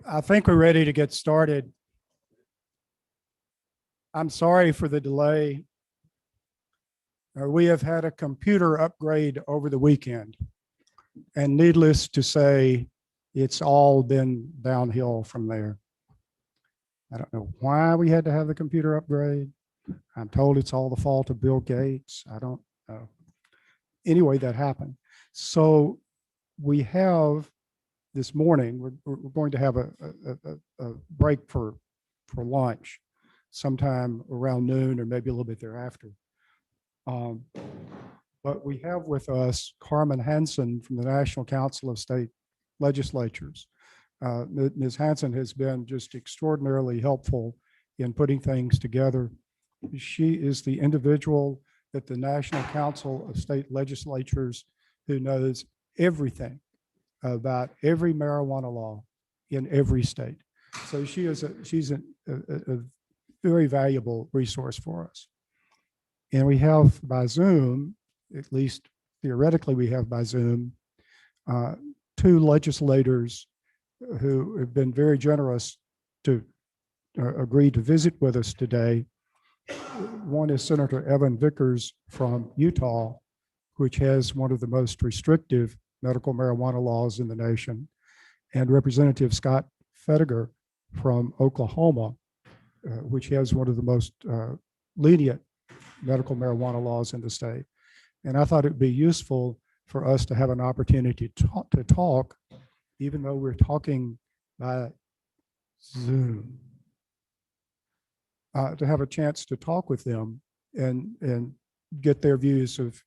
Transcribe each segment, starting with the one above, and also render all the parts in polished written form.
I think we're ready to get started. I'm sorry for the delay. We have had a computer upgrade over the weekend, and needless to say, it's all been downhill from there. I don't know why we had to have the computer upgrade. I'm told it's all the fault of Bill Gates. I don't know. Anyway, that happened. So we have this morning, we're going to have a break for lunch sometime around noon or maybe a little bit thereafter. But we have with us Carmen Hansen from the National Council of State Legislatures. Ms. Hansen has been just extraordinarily helpful in putting things together. She is the individual at the National Council of State Legislatures who knows everything about every marijuana law in every state. So she's a very valuable resource for us. And we have by Zoom, at least theoretically we have by Zoom, two legislators who have been very generous to agree to visit with us today. One is Senator Evan Vickers from Utah, which has one of the most restrictive medical marijuana laws in the nation, and Representative Scott Fettiger from Oklahoma, which has one of the most lenient medical marijuana laws in the state. And I thought it would be useful for us to have an opportunity to talk, even though we're talking by Zoom, to have a chance to talk with them and get their views of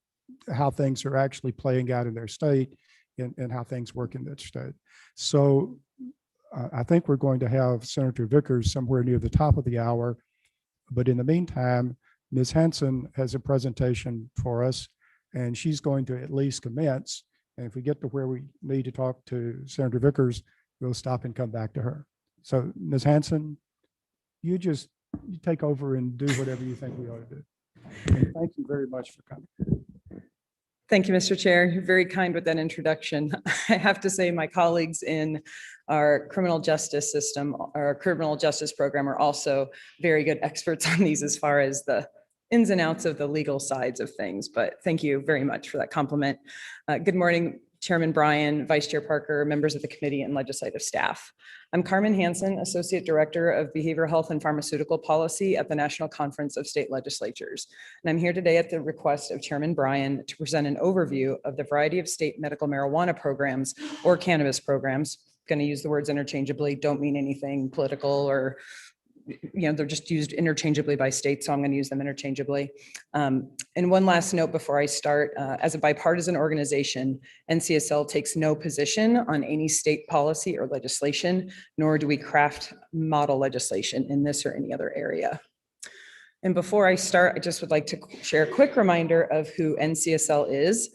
how things are actually playing out in their state and how things work in that state. So I think we're going to have Senator Vickers somewhere near the top of the hour. But in the meantime, Ms. Hansen has a presentation for us, and she's going to at least commence. And if we get to where we need to talk to Senator Vickers, we'll stop and come back to her. So Ms. Hansen, you take over and do whatever you think we ought to do. And thank you very much for coming. Thank you, Mr. Chair. You're very kind with that introduction. I have to say my colleagues in our criminal justice system, our criminal justice program, are also very good experts on these as far as the ins and outs of the legal sides of things. But thank you very much for that compliment. Good morning, Chairman Bryan, Vice Chair Parker, members of the committee, and legislative staff. I'm Carmen Hansen, Associate Director of Behavioral Health and Pharmaceutical Policy at the National Conference of State Legislatures. And I'm here today at the request of Chairman Bryan to present an overview of the variety of state medical marijuana programs or cannabis programs. I'm going to use the words interchangeably, don't mean anything political or they're just used interchangeably by state, so I'm going to use them interchangeably. And one last note before I start, as a bipartisan organization, NCSL takes no position on any state policy or legislation, nor do we craft model legislation in this or any other area. And before I start, I just would like to share a quick reminder of who NCSL is.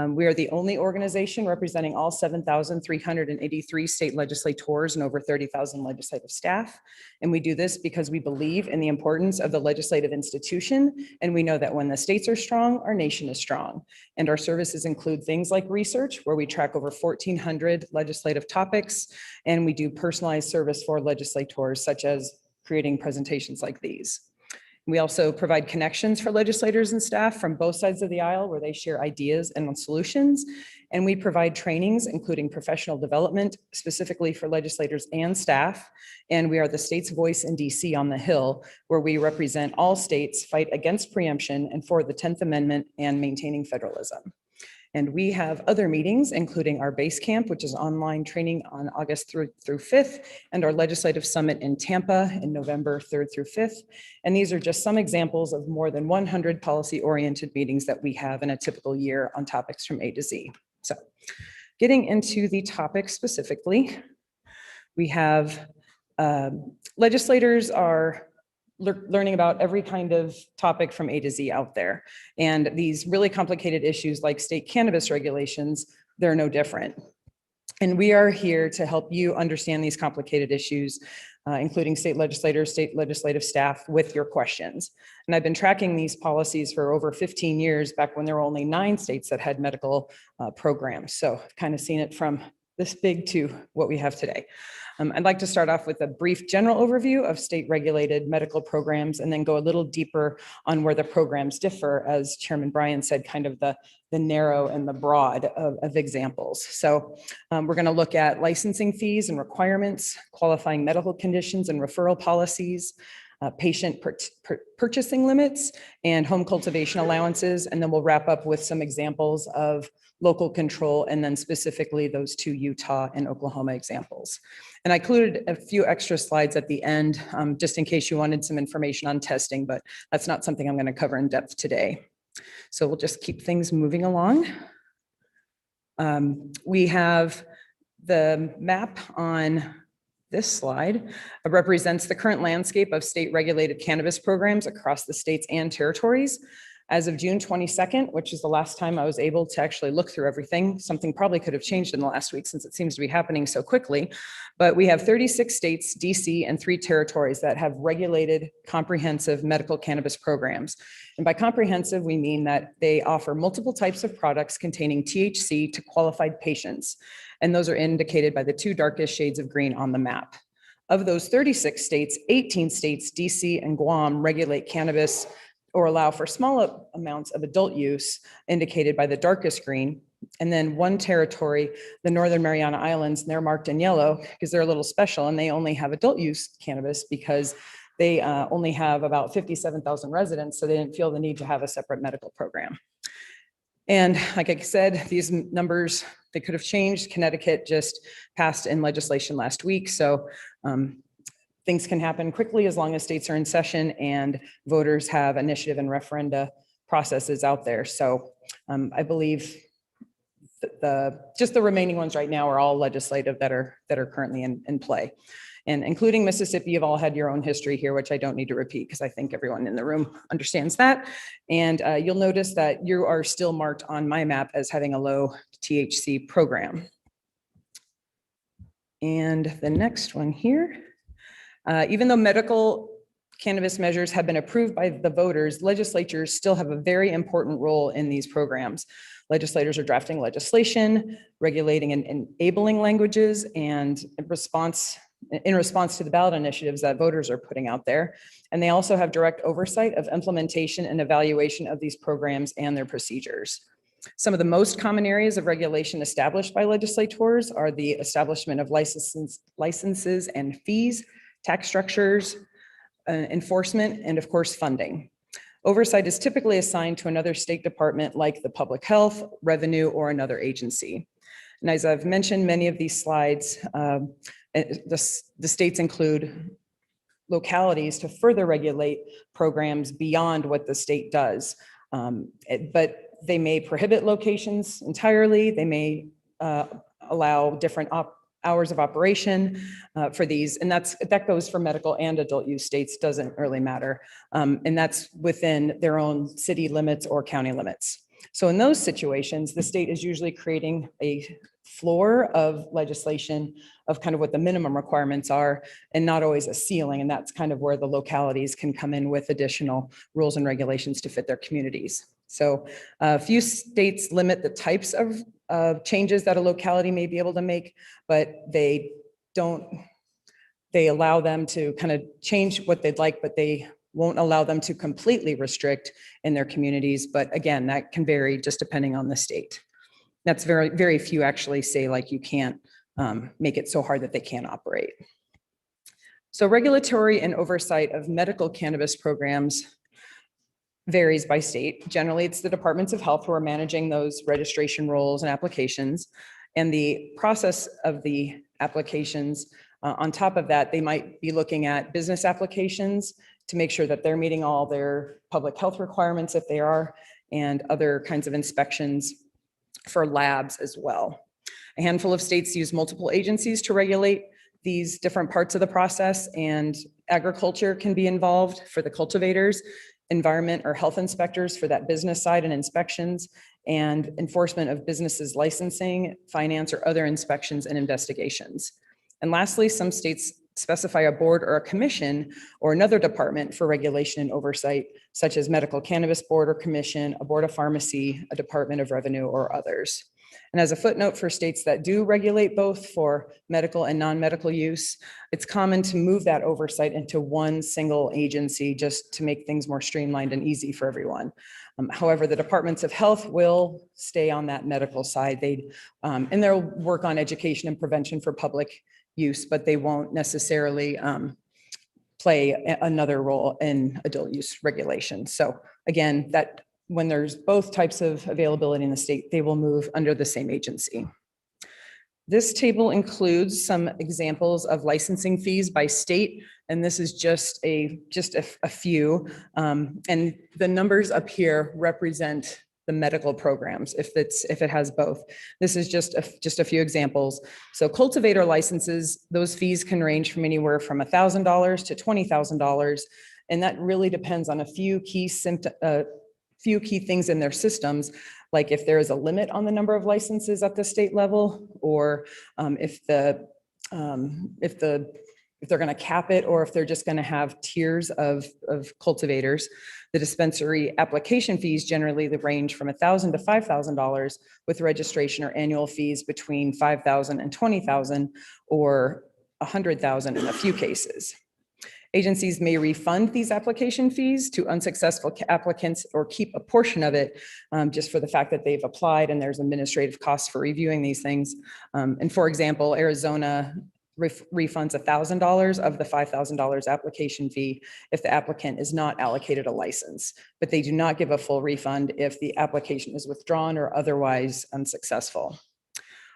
We are the only organization representing all 7,383 state legislators and over 30,000 legislative staff. And we do this because we believe in the importance of the legislative institution. And we know that when the states are strong, our nation is strong. And our services include things like research, where we track over 1,400 legislative topics. And we do personalized service for legislators, such as creating presentations like these. We also provide connections for legislators and staff from both sides of the aisle where they share ideas and solutions. And we provide trainings, including professional development, specifically for legislators and staff. And we are the state's voice in DC on the Hill, where we represent all states, fight against preemption and for the 10th Amendment and maintaining federalism. And we have other meetings, including our base camp, which is online training on August 3rd through 5th, and our legislative summit in Tampa in November 3rd through 5th. And these are just some examples of more than 100 policy-oriented meetings that we have in a typical year on topics from A to Z. So getting into the topic specifically, we have legislators are learning about every kind of topic from A to Z out there. And these really complicated issues like state cannabis regulations, they're no different. And we are here to help you understand these complicated issues, including state legislators, state legislative staff, with your questions. And I've been tracking these policies for over 15 years, back when there were only 9 states that had medical programs. So I've kind of seen it from this big to what we have today. I'd like to start off with a brief general overview of state regulated medical programs and then go a little deeper on where the programs differ, as Chairman Bryan said, kind of the narrow and the broad of examples. So we're going to look at licensing fees and requirements, qualifying medical conditions and referral policies, patient purchasing limits, and home cultivation allowances. And then we'll wrap up with some examples of local control, and then specifically those two Utah and Oklahoma examples. And I included a few extra slides at the end, just in case you wanted some information on testing, but that's not something I'm going to cover in depth today. So we'll just keep things moving along. We have the map on this slide represents the current landscape of state regulated cannabis programs across the states and territories. As of June 22nd, which is the last time I was able to actually look through everything, something probably could have changed in the last week since it seems to be happening so quickly, but we have 36 states, DC, and 3 territories that have regulated comprehensive medical cannabis programs. And by comprehensive, we mean that they offer multiple types of products containing THC to qualified patients. And those are indicated by the 2 darkest shades of green on the map. Of those 36 states, 18 states, DC and Guam, regulate cannabis or allow for small amounts of adult use, indicated by the darkest green. And then 1 territory, the Northern Mariana Islands, and they're marked in yellow because they're a little special and they only have adult use cannabis because they only have about 57,000 residents, so they didn't feel the need to have a separate medical program. And like I said, these numbers, they could have changed. Connecticut just passed in legislation last week, so things can happen quickly as long as states are in session and voters have initiative and referenda processes out there. So I believe just the remaining ones right now are all legislative that are currently in play. And including Mississippi, you've all had your own history here, which I don't need to repeat because I think everyone in the room understands that. And you'll notice that you are still marked on my map as having a low THC program. And the next one here. Even though medical cannabis measures have been approved by the voters, legislatures still have a very important role in these programs. Legislators are drafting legislation, regulating and enabling languages, and in response to the ballot initiatives that voters are putting out there. And they also have direct oversight of implementation and evaluation of these programs and their procedures. Some of the most common areas of regulation established by legislators are the establishment of licenses and fees, tax structures, enforcement, and of course, funding. Oversight is typically assigned to another state department like the public health, revenue, or another agency. And as I've mentioned, many of these slides, the states include localities to further regulate programs beyond what the state does. But they may prohibit locations entirely. They may allow different hours of operation for these, and that goes for medical and adult use states, doesn't really matter. And that's within their own city limits or county limits. So in those situations, the state is usually creating a floor of legislation of kind of what the minimum requirements are and not always a ceiling. And that's kind of where the localities can come in with additional rules and regulations to fit their communities. So a few states limit the types of changes that a locality may be able to make, but they allow them to kind of change what they'd like, but they won't allow them to completely restrict in their communities. But again, that can vary just depending on the state. That's very, very few actually say like you can't make it so hard that they can't operate. So regulatory and oversight of medical cannabis programs varies by state. Generally, it's the departments of health who are managing those registration rolls and applications. And the process of the applications, on top of that, they might be looking at business applications to make sure that they're meeting all their public health requirements if they are, and other kinds of inspections for labs as well. A handful of states use multiple agencies to regulate these different parts of the process, and agriculture can be involved for the cultivators, environment or health inspectors for that business side and inspections, and enforcement of businesses licensing, finance, or other inspections and investigations. And lastly, some states specify a board or a commission or another department for regulation and oversight, such as medical cannabis board or commission, a board of pharmacy, a department of revenue, or others. And as a footnote for states that do regulate both for medical and non-medical use, it's common to move that oversight into one single agency just to make things more streamlined and easy for everyone. However, the departments of health will stay on that medical side. And they'll work on education and prevention for public use, but they won't necessarily play another role in adult use regulation. So again, that when there's both types of availability in the state, they will move under the same agency. This table includes some examples of licensing fees by state, and this is just a few. And the numbers up here represent the medical programs, if it has both. This is just a few examples. So cultivator licenses, those fees can range from anywhere from $1,000 to $20,000, and that really depends on a few key things in their systems, like if there is a limit on the number of licenses at the state level, or if they're going to cap it, or if they're just going to have tiers of cultivators. The dispensary application fees generally range from $1,000 to $5,000, with registration or annual fees between $5,000 and $20,000, or $100,000 in a few cases. Agencies may refund these application fees to unsuccessful applicants or keep a portion of it just for the fact that they've applied and there's administrative costs for reviewing these things. And for example, Arizona refunds $1,000 of the $5,000 application fee if the applicant is not allocated a license, but they do not give a full refund if the application is withdrawn or otherwise unsuccessful.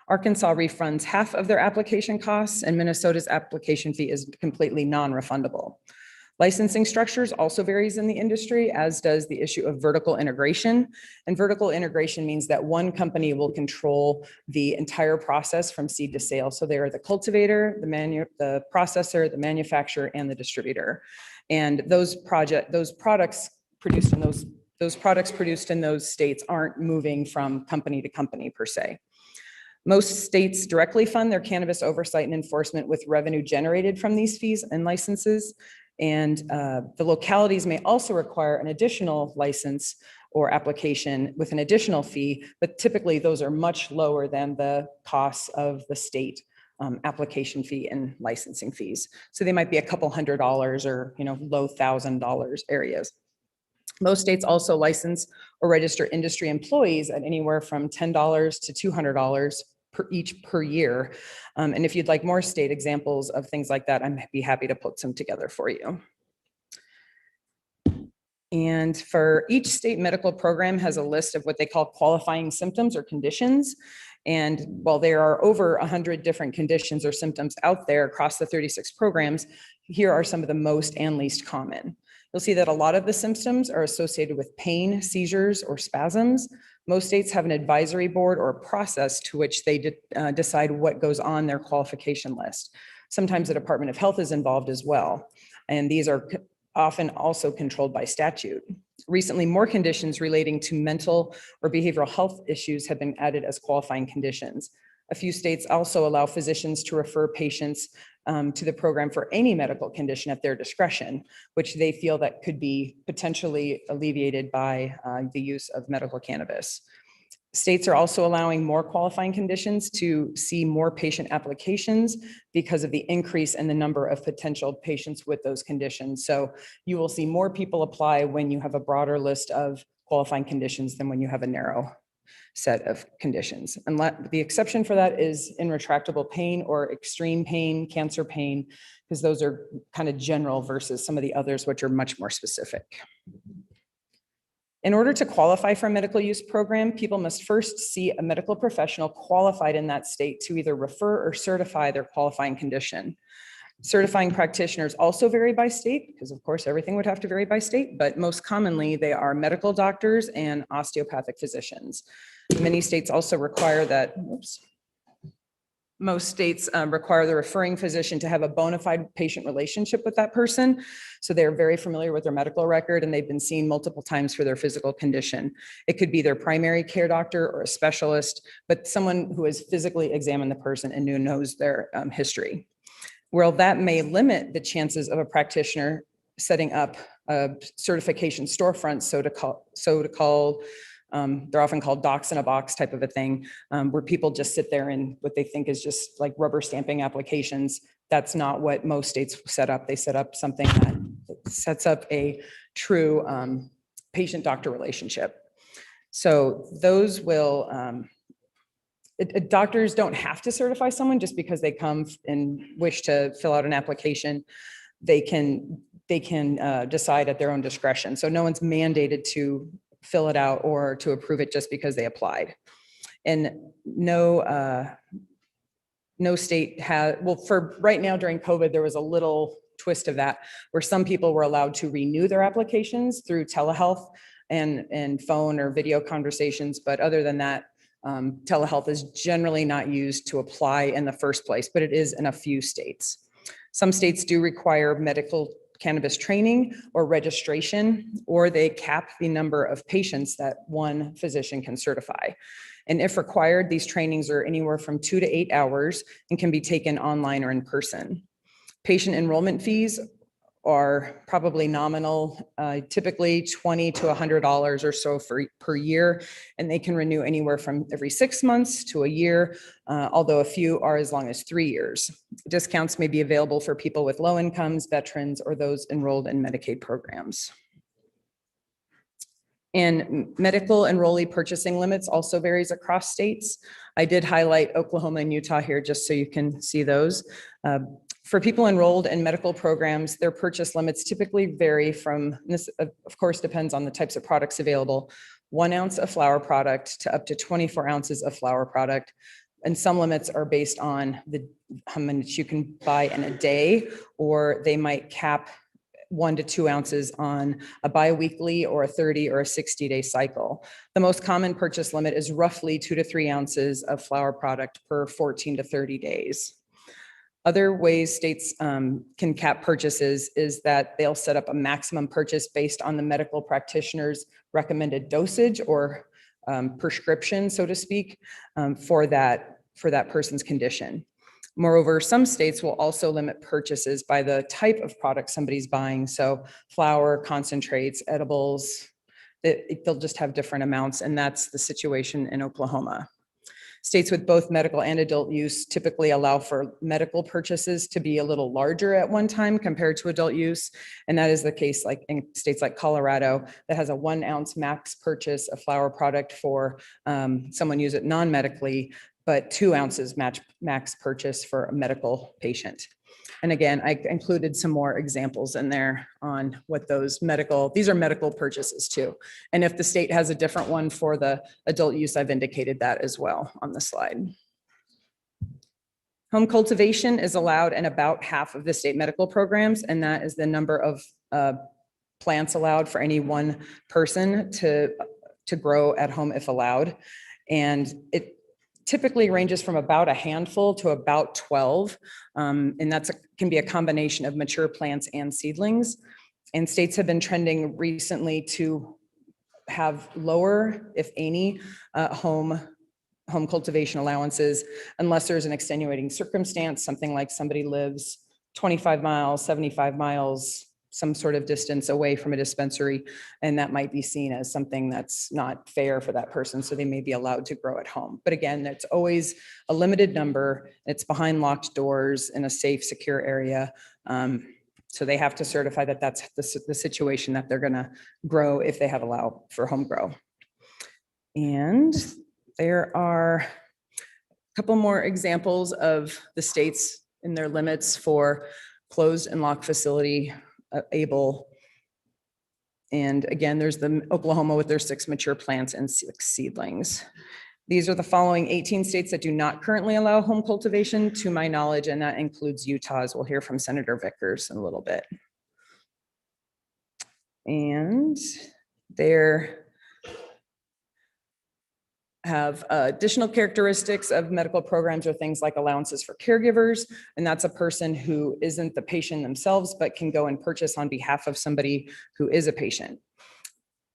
Arkansas refunds half of their application costs, and Minnesota's application fee is completely non-refundable. Licensing structures also varies in the industry, as does the issue of vertical integration. And vertical integration means that one company will control the entire process from seed to sale. So they are the cultivator, the processor, the manufacturer, and the distributor. And those products produced in those states aren't moving from company to company per se. Most states directly fund their cannabis oversight and enforcement with revenue generated from these fees and licenses. And the localities may also require an additional license or application with an additional fee, but typically those are much lower than the costs of the state application fee and licensing fees. So they might be a couple $100 or low $1,000 areas. Most states also license or register industry employees at anywhere from $10 to $200 per year. And if you'd like more state examples of things like that, I'd be happy to put some together for you. And for each state medical program has a list of what they call qualifying symptoms or conditions. And while there are over 100 different conditions or symptoms out there across the 36 programs, here are some of the most and least common. You'll see that a lot of the symptoms are associated with pain, seizures, or spasms. Most states have an advisory board or a process to which they decide what goes on their qualification list. Sometimes the Department of Health is involved as well. And these are often also controlled by statute. Recently, more conditions relating to mental or behavioral health issues have been added as qualifying conditions. A few states also allow physicians to refer patients to the program for any medical condition at their discretion, which they feel that could be potentially alleviated by the use of medical cannabis. States are also allowing more qualifying conditions to see more patient applications because of the increase in the number of potential patients with those conditions. So you will see more people apply when you have a broader list of qualifying conditions than when you have a narrow set of conditions. And the exception for that is intractable pain or extreme pain, cancer pain, because those are kind of general versus some of the others, which are much more specific. In order to qualify for a medical use program, people must first see a medical professional qualified in that state to either refer or certify their qualifying condition. Certifying practitioners also vary by state, because of course everything would have to vary by state, but most commonly they are medical doctors and osteopathic physicians. Many states also require that, most states require the referring physician to have a bona fide patient relationship with that person. So they're very familiar with their medical record and they've been seen multiple times for their physical condition. It could be their primary care doctor or a specialist, but someone who has physically examined the person and who knows their history. Well, that may limit the chances of a practitioner setting up a certification storefront, so to call They're often called docs in a box type of a thing, where people just sit there and what they think is just like rubber stamping applications. That's not what most states set up. They set up something that sets up a true patient-doctor relationship. So those will, doctors don't have to certify someone just because they come and wish to fill out an application. They can decide at their own discretion. So no one's mandated to fill it out or to approve it just because they applied. And no state has, well, for right now during COVID, there was a little twist of that where some people were allowed to renew their applications through telehealth and phone or video conversations. But other than that, telehealth is generally not used to apply in the first place, but it is in a few states. Some states do require medical cannabis training or registration, or they cap the number of patients that one physician can certify. And if required, these trainings are anywhere from 2 to 8 hours and can be taken online or in person. Patient enrollment fees are probably nominal, typically $20 to $100 or so per year, and they can renew anywhere from every 6 months to a year, although a few are as long as 3 years. Discounts may be available for people with low incomes, veterans, or those enrolled in Medicaid programs. And medical enrollee purchasing limits also varies across states. I did highlight Oklahoma and Utah here just so you can see those. For people enrolled in medical programs, their purchase limits typically vary from, this of course depends on the types of products available, 1 ounce of flower product to up to 24 ounces of flower product. And some limits are based on how much you can buy in a day, or they might cap 1 to 2 ounces on a biweekly or a 30 or a 60-day cycle. The most common purchase limit is roughly 2 to 3 ounces of flower product per 14 to 30 days. Other ways states can cap purchases is that they'll set up a maximum purchase based on the medical practitioner's recommended dosage or prescription, so to speak, for that person's condition. Moreover, some states will also limit purchases by the type of product somebody's buying. So flower, concentrates, edibles, they'll just have different amounts, and that's the situation in Oklahoma. States with both medical and adult use typically allow for medical purchases to be a little larger at one time compared to adult use. And that is the case like in states like Colorado that has a 1 ounce max purchase of flower product for someone use it non-medically, but 2 ounces max purchase for a medical patient. And again, I included some more examples in there on what these are medical purchases too. And if the state has a different one for the adult use, I've indicated that as well on the slide. Home cultivation is allowed in about half of the state medical programs, and that is the number of plants allowed for any one person to grow at home if allowed. And it typically ranges from about a handful to about 12. And that's can be a combination of mature plants and seedlings. And states have been trending recently to have lower, if any, home cultivation allowances, unless there's an extenuating circumstance, something like somebody lives 25 miles, 75 miles, some sort of distance away from a dispensary, and that might be seen as something that's not fair for that person, so they may be allowed to grow at home. But again, it's always a limited number. It's behind locked doors in a safe, secure area. So they have to certify that that's the situation that they're gonna grow if they have allow for home grow. And there are a couple more examples of the states in their limits for closed and locked facility able. And again, there's the Oklahoma with their 6 mature plants and 6 seedlings. These are the following 18 states that do not currently allow home cultivation to my knowledge, and that includes Utah, as we'll hear from Senator Vickers in a little bit. And there have additional characteristics of medical programs or things like allowances for caregivers. And that's a person who isn't the patient themselves, but can go and purchase on behalf of somebody who is a patient.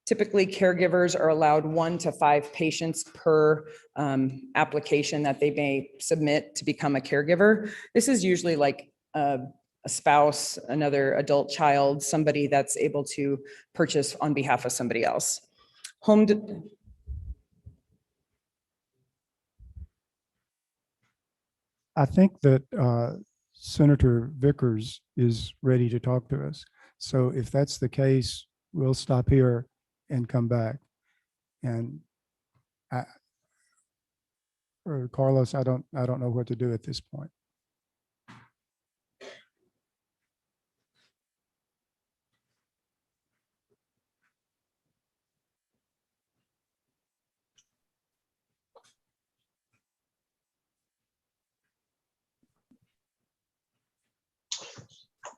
Typically, caregivers are allowed 1 to 5 patients per application that they may submit to become a caregiver. This is usually like a spouse, another adult child, somebody that's able to purchase on behalf of somebody else. I think that Senator Vickers is ready to talk to us. So if that's the case, we'll stop here and come back. And I, or Carlos, I don't know what to do at this point.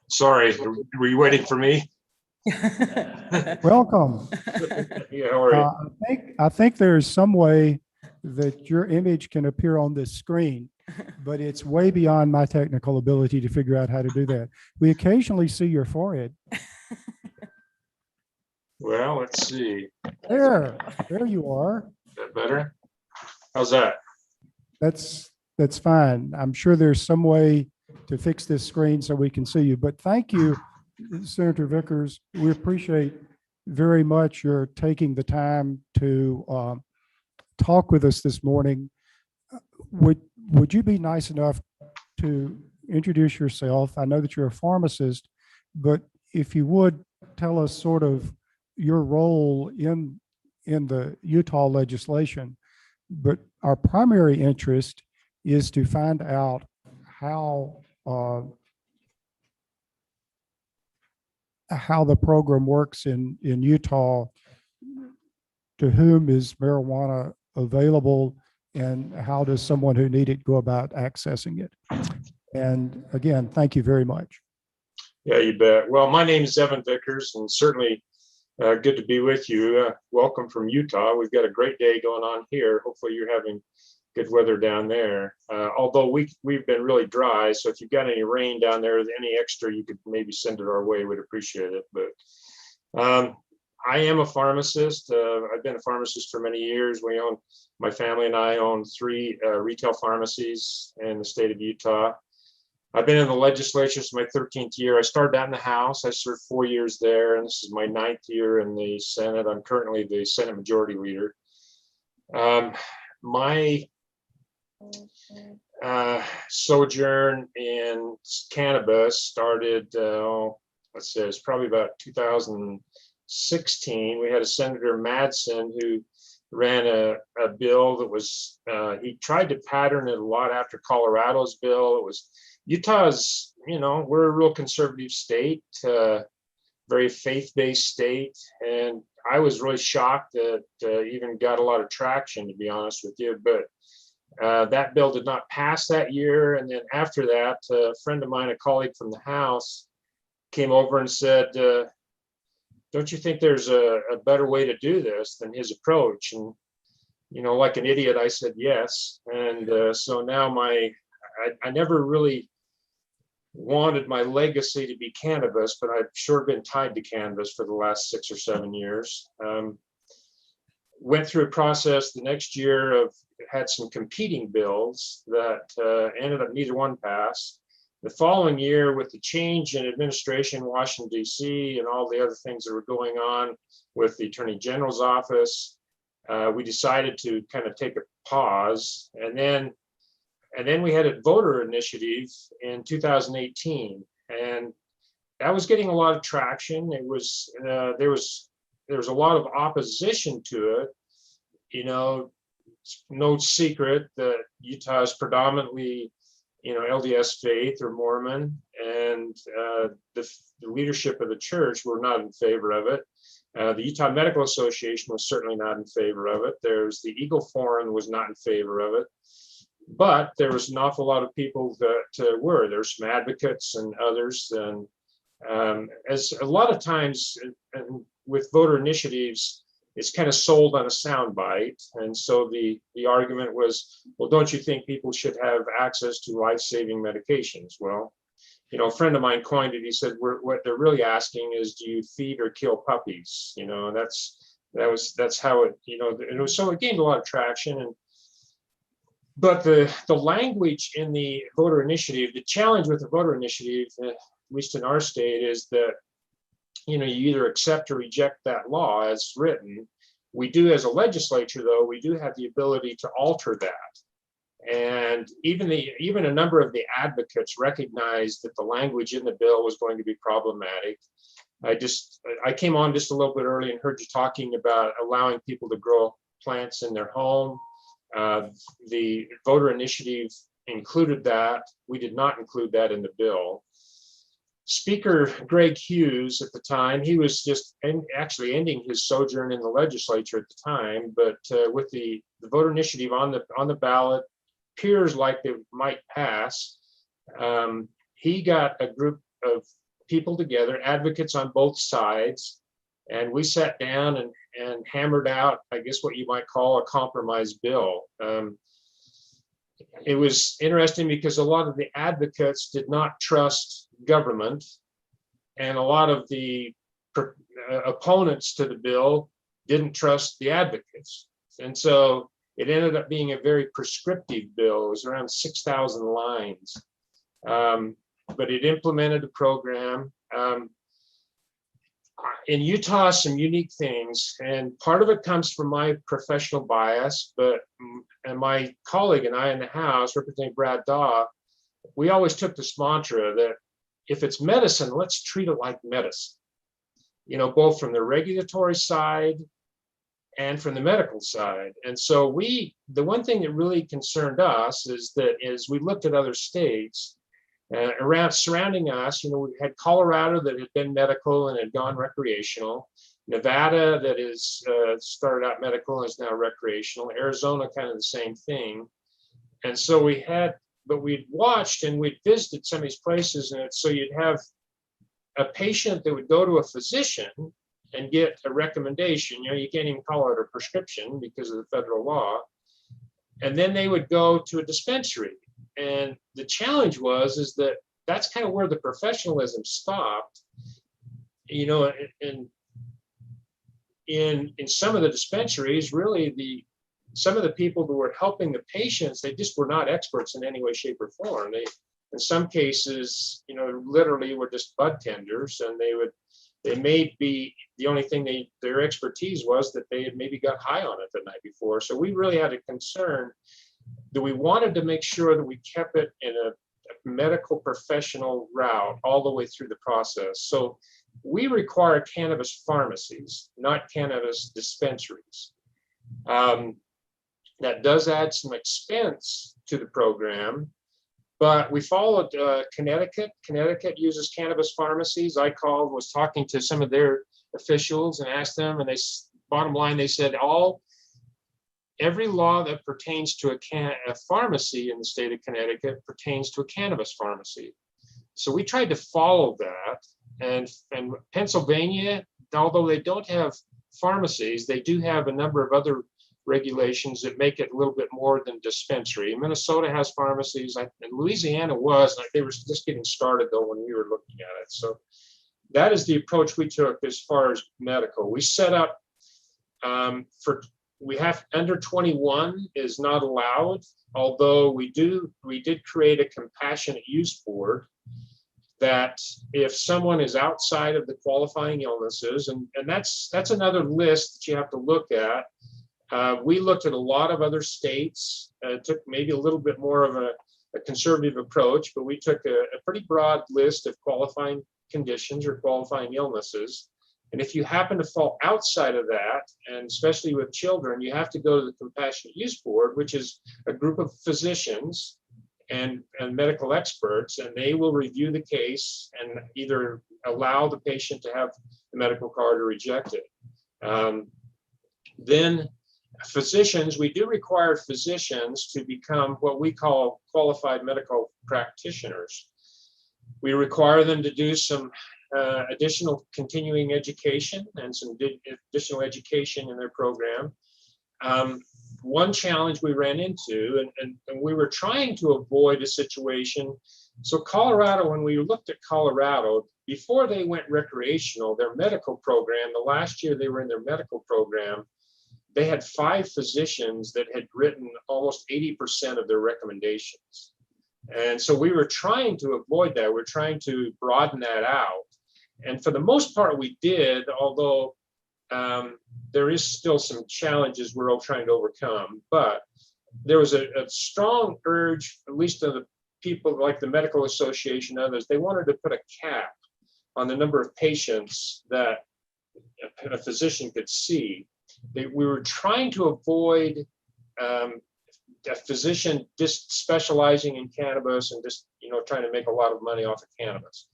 Sorry, were you waiting for me? Welcome. Yeah, how are you? I think there's some way that your image can appear on this screen, but it's way beyond my technical ability to figure out how to do that. We occasionally see your forehead. Well, let's see. There you are. Is that better? How's that? That's fine. I'm sure there's some way to fix this screen so we can see you, but thank you, Senator Vickers. We appreciate very much your taking the time to talk with us this morning. Would you be nice enough to introduce yourself? I know that you're a pharmacist, but if you would tell us sort of your role in the Utah legislation. But our primary interest is to find out how the program works in Utah. To whom is marijuana available, and how does someone who need it go about accessing it? And again, thank you very much. Yeah, you bet. Well, my name is Evan Vickers, and certainly good to be with you. Welcome from Utah. We've got a great day going on here. Hopefully you're having good weather down there. Although we've been really dry, so if you've got any rain down there, any extra, you could maybe send it our way. We'd appreciate it. But I am a pharmacist. I've been a pharmacist for many years. My family and I own 3 retail pharmacies in the state of Utah. I've been in the legislature since my 13th year. I started out in the House. I served 4 years there, and this is my 9th year in the Senate. I'm currently the Senate Majority Leader. My sojourn in cannabis started, let's say it's probably about 2016. We had a Senator Madsen who ran a bill that was, he tried to pattern it a lot after Colorado's bill. It was Utah's, we're a real conservative state, very faith-based state. And I was really shocked that even got a lot of traction, to be honest with you. But that bill did not pass that year. And then after that, a friend of mine, a colleague from the House, came over and said, don't you think there's a better way to do this than his approach? And, like an idiot, I said yes. And so now I never really wanted my legacy to be cannabis, but I've sure been tied to cannabis for the last 6 or 7 years. Went through a process the next year of had some competing bills that ended up neither one passed. The following year, with the change in administration in Washington, D.C., and all the other things that were going on with the Attorney General's office, we decided to kind of take a pause. And then we had a voter initiative in 2018, and that was getting a lot of traction. It was there was a lot of opposition to it. It's no secret that Utah is predominantly, LDS faith or Mormon, and the leadership of the church were not in favor of it. The Utah Medical Association was certainly not in favor of it. There's the Eagle Forum was not in favor of it. But there was an awful lot of people that were. There's some advocates and others. And as a lot of times with voter initiatives, it's kind of sold on a soundbite. And so the argument was, well, don't you think people should have access to life-saving medications? Well, a friend of mine coined it. He said, what they're really asking is, do you feed or kill puppies? That's how it, so it gained a lot of traction. But the language in the voter initiative, the challenge with the voter initiative, at least in our state, is that you either accept or reject that law as written. We do, as a legislature, though, we do have the ability to alter that. And even a number of the advocates recognized that the language in the bill was going to be problematic. I came on just a little bit early and heard you talking about allowing people to grow plants in their home. The voter initiative included that. We did not include that in the bill. Speaker Greg Hughes at the time, he was just actually ending his sojourn in the legislature at the time, but with the voter initiative on the ballot, appears like it might pass. He got a group of people together, advocates on both sides, and we sat down and hammered out, I guess, what you might call a compromise bill. It was interesting because a lot of the advocates did not trust government, and a lot of the opponents to the bill didn't trust the advocates. And so it ended up being a very prescriptive bill. It was around 6,000 lines, but it implemented a program. In Utah, some unique things, and part of it comes from my professional bias, and my colleague and I in the House, Representative Brad Daw, we always took this mantra that if it's medicine, let's treat it like medicine, both from the regulatory side and from the medical side. And so the one thing that really concerned us is that as we looked at other states, around surrounding us, we had Colorado that had been medical and had gone recreational, Nevada that is started out medical and is now recreational, Arizona kind of the same thing. And so we'd watched and we'd visited some of these places, and so you'd have a patient that would go to a physician and get a recommendation. You can't even call it a prescription because of the federal law. And then they would go to a dispensary. And the challenge is that that's kind of where the professionalism stopped. In some of the dispensaries, really some of the people who were helping the patients, they just were not experts in any way, shape, or form. They, in some cases, literally were just bud tenders, and they may be, the only thing their expertise was that they had maybe got high on it the night before. So we really had a concern that we wanted to make sure that we kept it in a medical professional route all the way through the process. So we require cannabis pharmacies, not cannabis dispensaries. That does add some expense to the program, but we followed Connecticut. Connecticut uses cannabis pharmacies. I was talking to some of their officials and asked them, and bottom line, they said every law that pertains to a pharmacy in the state of Connecticut pertains to a cannabis pharmacy. So we tried to follow that. And Pennsylvania, although they don't have pharmacies, they do have a number of other regulations that make it a little bit more than dispensary. Minnesota has pharmacies, and Louisiana they were just getting started though when we were looking at it. So that is the approach we took as far as medical. We set up we have under 21 is not allowed, although we did create a compassionate use board that if someone is outside of the qualifying illnesses, and that's another list that you have to look at. We looked at a lot of other states, took maybe a little bit more of a conservative approach, but we took a pretty broad list of qualifying conditions or qualifying illnesses. And if you happen to fall outside of that, and especially with children, you have to go to the Compassionate Use Board, which is a group of physicians and medical experts, and they will review the case and either allow the patient to have the medical card or reject it. Then physicians, we do require physicians to become what we call qualified medical practitioners. We require them to do some additional continuing education and some additional education in their program. One challenge we ran into, and we were trying to avoid a situation. So Colorado, when we looked at Colorado, before they went recreational, their medical program, the last year they were in their medical program, they had 5 physicians that had written almost 80% of their recommendations. And so we were trying to avoid that. We're trying to broaden that out. And for the most part, we did, although there is still some challenges we're all trying to overcome. But there was a strong urge, at least of the people like the Medical Association and others, they wanted to put a cap on the number of patients that a physician could see. We were trying to avoid a physician just specializing in cannabis and just, trying to make a lot of money off of cannabis.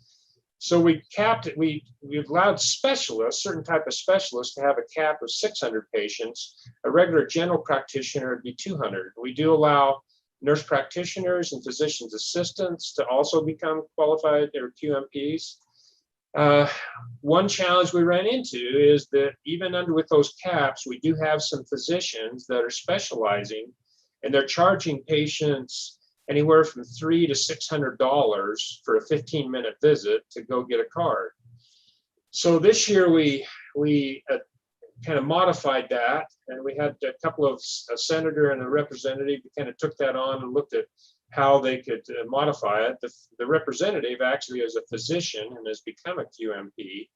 So we capped it. We allowed specialists, certain type of specialists, to have a cap of 600 patients. A regular general practitioner would be 200. We do allow nurse practitioners and physicians assistants to also become qualified or QMPs. One challenge we ran into is that even with those caps, we do have some physicians that are specializing, and they're charging patients anywhere from $300 to $600 for a 15-minute visit to go get a card. So this year we kind of modified that, and we had a couple of a senator and a representative who kind of took that on and looked at how they could modify it. The representative actually is a physician and has become a QMP.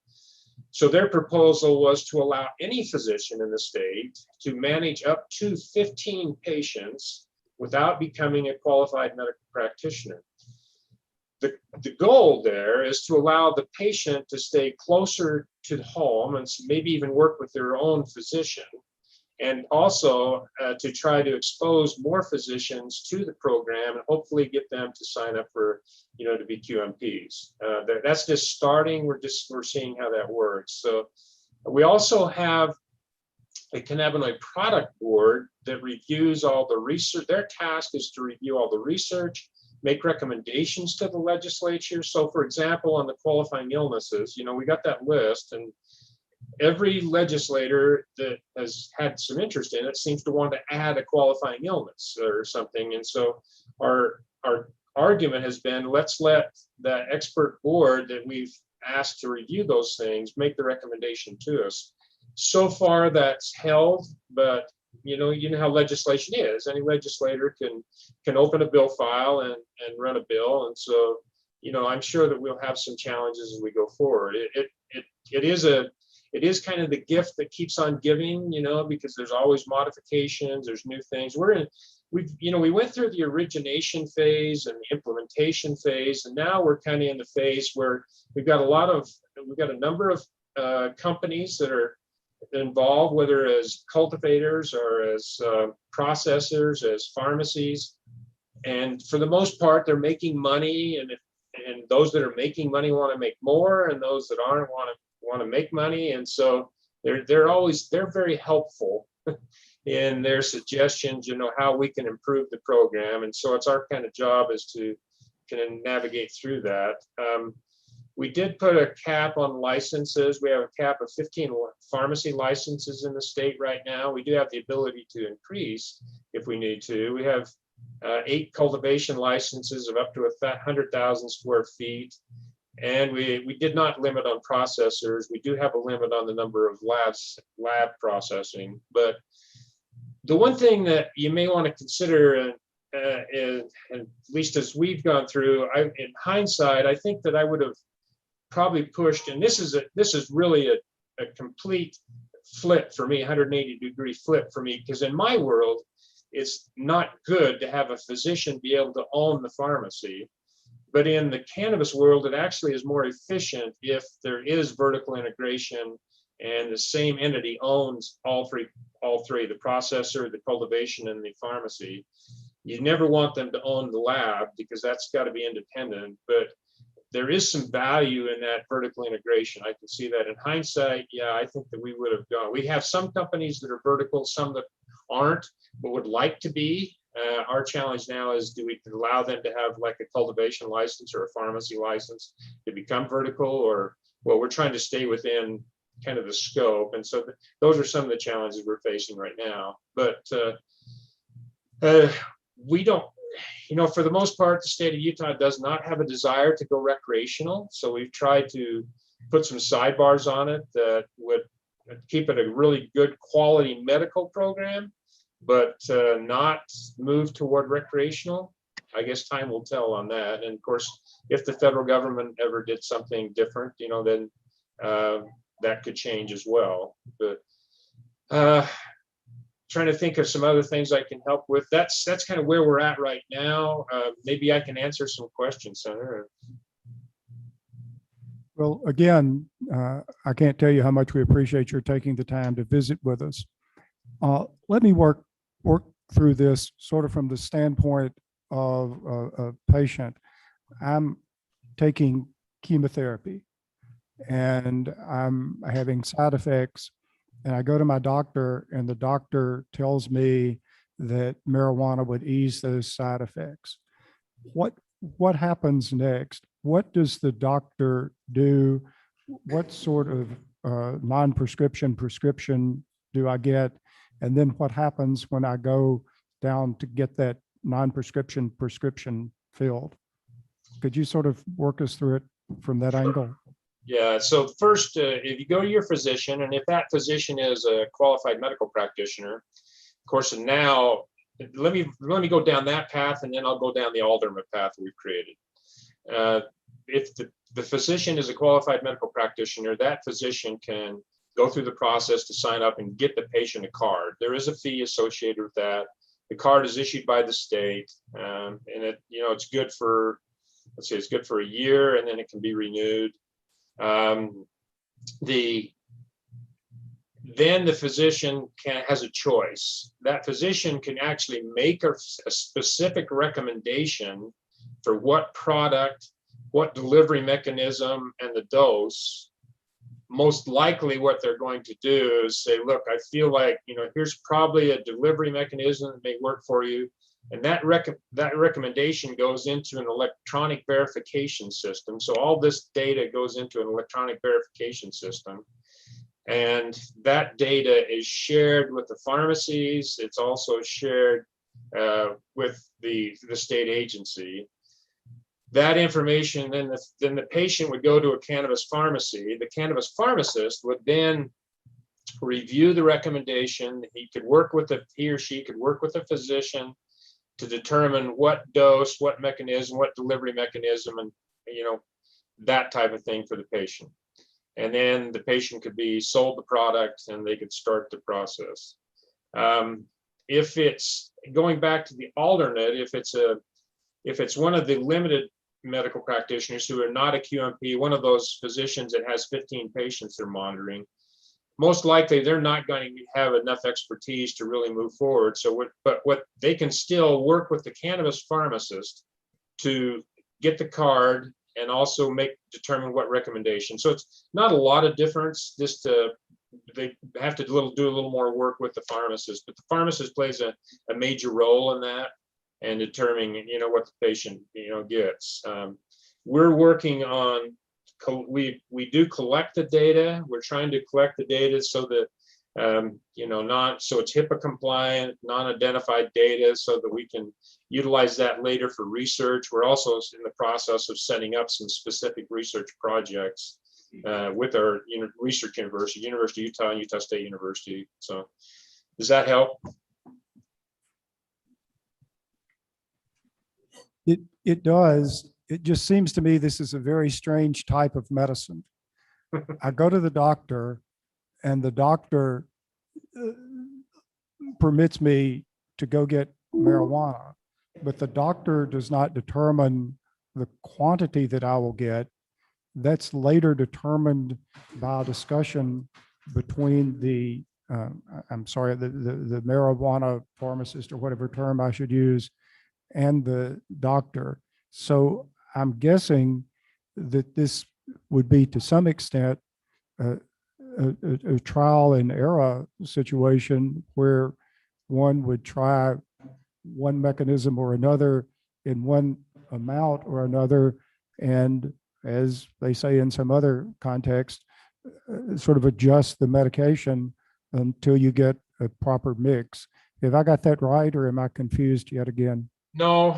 So their proposal was to allow any physician in the state to manage up to 15 patients without becoming a qualified medical practitioner. The goal there is to allow the patient to stay closer to home and maybe even work with their own physician, and also to try to expose more physicians to the program and hopefully get them to sign up for, to be QMPs. That's just starting. We're seeing how that works. So we also have a cannabinoid product board that reviews all the research. Their task is to review all the research, make recommendations to the legislature. So for example, on the qualifying illnesses, we got that list, and every legislator that has had some interest in it seems to want to add a qualifying illness or something. And so our argument has been, let's let the expert board that we've asked to review those things make the recommendation to us. So far that's held, but you know how legislation is. Any legislator can open a bill file and run a bill. And so, I'm sure that we'll have some challenges as we go forward. It is kind of the gift that keeps on giving, because there's always modifications, there's new things. We went through the origination phase and the implementation phase, and now we're kind of in the phase where we've got a number of companies that are involved, whether as cultivators or as processors, as pharmacies, and for the most part, they're making money. And those that are making money want to make more, and those that aren't want to make money. And so they're very helpful in their suggestions, how we can improve the program. And so it's our kind of job is to kind of navigate through that. We did put a cap on licenses. We have a cap of 15 pharmacy licenses in the state right now. We do have the ability to increase if we need to. We have 8 cultivation licenses of up to 100,000 square feet. And we did not limit on processors. We do have a limit on the number of lab processing. But the one thing that you may want to consider, and at least as we've gone through, in hindsight, I think that I would have probably pushed, and this is really a complete flip for me, 180-degree flip for me, because in my world, it's not good to have a physician be able to own the pharmacy. But in the cannabis world, it actually is more efficient if there is vertical integration and the same entity owns all three, the processor, the cultivation, and the pharmacy. You never want them to own the lab because that's got to be independent. But there is some value in that vertical integration. I can see that in hindsight. Yeah, I think that we would have gone. We have some companies that are vertical, some that aren't, but would like to be. Our challenge now is, do we allow them to have like a cultivation license or a pharmacy license to become vertical, or, well, we're trying to stay within kind of the scope. And so those are some of the challenges we're facing right now. But we don't, for the most part, the state of Utah does not have a desire to go recreational. So we've tried to put some sidebars on it that would keep it a really good quality medical program, but not move toward recreational. I guess time will tell on that. And of course, if the federal government ever did something different, then that could change as well. But trying to think of some other things I can help with. That's kind of where we're at right now. Maybe I can answer some questions, Senator. Well, again, I can't tell you how much we appreciate your taking the time to visit with us. Let me work through this sort of from the standpoint of a patient. I'm taking chemotherapy and I'm having side effects, and I go to my doctor and the doctor tells me that marijuana would ease those side effects. What happens next? What does the doctor do? What sort of non-prescription prescription do I get? And then what happens when I go down to get that non-prescription prescription filled? Could you sort of work us through it from that angle? Yeah, so first, if you go to your physician, and if that physician is a qualified medical practitioner, of course, and now let me go down that path, and then I'll go down the Alderman path we've created. If the physician is a qualified medical practitioner, that physician can go through the process to sign up and get the patient a card. There is a fee associated with that. The card is issued by the state, and it's good for, let's say it's good for a year, and then it can be renewed. Then the physician has a choice. That physician can actually make a specific recommendation for what product, what delivery mechanism, and the dose. Most likely what they're going to do is say, look, I feel like, here's probably a delivery mechanism that may work for you. And that recommendation goes into an electronic verification system. So all this data goes into an electronic verification system. And that data is shared with the pharmacies. It's also shared with the state agency. That information, then the patient would go to a cannabis pharmacy. The cannabis pharmacist would then review the recommendation. He or she could work with a physician to determine what dose, what mechanism, what delivery mechanism, and that type of thing for the patient. And then the patient could be sold the product and they could start the process. If it's going back to the alternate, if it's one of the limited medical practitioners who are not a QMP, one of those physicians that has 15 patients they're monitoring, most likely they're not going to have enough expertise to really move forward. But what they can still work with the cannabis pharmacist to get the card and also determine what recommendation. So it's not a lot of difference. They have to do a little more work with the pharmacist, but the pharmacist plays a major role in that and determining what the patient gets. We're working on. We do collect the data. We're trying to collect the data so that so it's HIPAA compliant, non-identified data, so that we can utilize that later for research. We're also in the process of setting up some specific research projects with our research university, University of Utah and Utah State University. So does that help? It does. It just seems to me this is a very strange type of medicine. I go to the doctor and the doctor permits me to go get marijuana, but the doctor does not determine the quantity that I will get. That's later determined by a discussion between the marijuana pharmacist, or whatever term I should use, and the doctor. So I'm guessing that this would be to some extent a trial and error situation where one would try one mechanism or another in one amount or another, and as they say in some other context, sort of adjust the medication until you get a proper mix. Have I got that right, or am I confused yet again? No,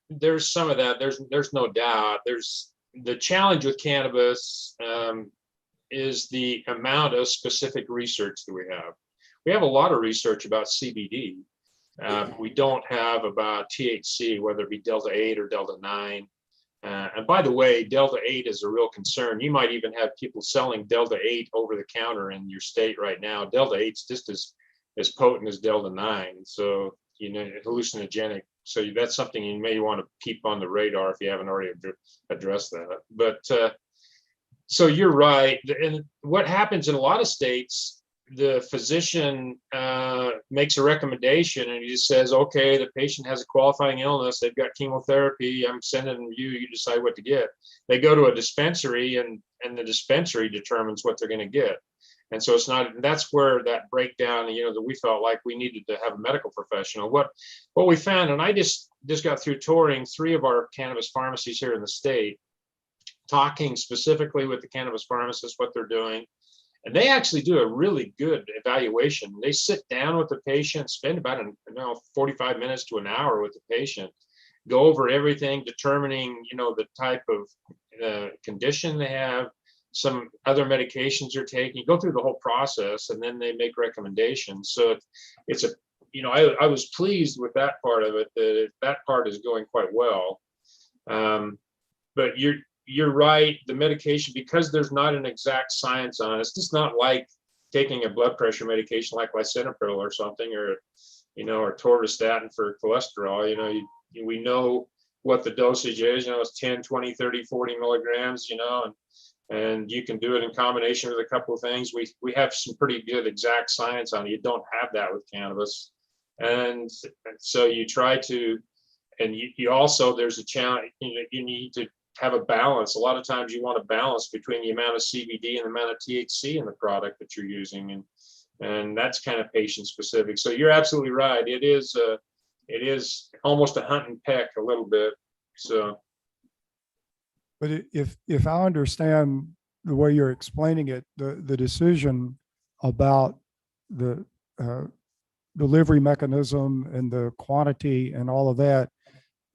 there's some of that. There's no doubt. There's the challenge with cannabis is the amount of specific research that we have. We have a lot of research about CBD. We don't have about THC, whether it be Delta 8 or Delta 9. And by the way, Delta 8 is a real concern. You might even have people selling Delta 8 over the counter in your state right now. Delta 8 is just as potent as Delta 9. So, you know, hallucinogenic. So that's something you may want to keep on the radar if you haven't already addressed that. But so you're right. And what happens in a lot of states, the physician makes a recommendation and he just says, okay, the patient has a qualifying illness, they've got chemotherapy, I'm sending you, you decide what to get. They go to a dispensary and the dispensary determines what they're going to get. And so it's not, that's where that breakdown, you know, that we felt like we needed to have a medical professional. What we found, and I just got through touring 3 of our cannabis pharmacies here in the state, talking specifically with the cannabis pharmacists, what they're doing. And they actually do a really good evaluation. They sit down with the patient, spend about 45 minutes to an hour with the patient, go over everything, determining, you know, the type of condition they have, some other medications you're taking, go through the whole process, and then they make recommendations. So it's a, you know, I was pleased with that part of it, that part is going quite well. But you're right, the medication, because there's not an exact science on it, it's just not like taking a blood pressure medication like lisinopril or something, or, you know, or torvastatin for cholesterol. You know, we know what the dosage is, you know, it's 10, 20, 30, 40 milligrams, you know, and you can do it in combination with a couple of things. We have some pretty good exact science on it. You don't have that with cannabis. And so you try to, and you also, there's a challenge, you know, you need to have a balance. A lot of times you want a balance between the amount of CBD and the amount of THC in the product that you're using. And that's kind of patient specific. So you're absolutely right. It is almost a hunt and peck a little bit. So. But if I understand the way you're explaining it, the decision about the delivery mechanism and the quantity and all of that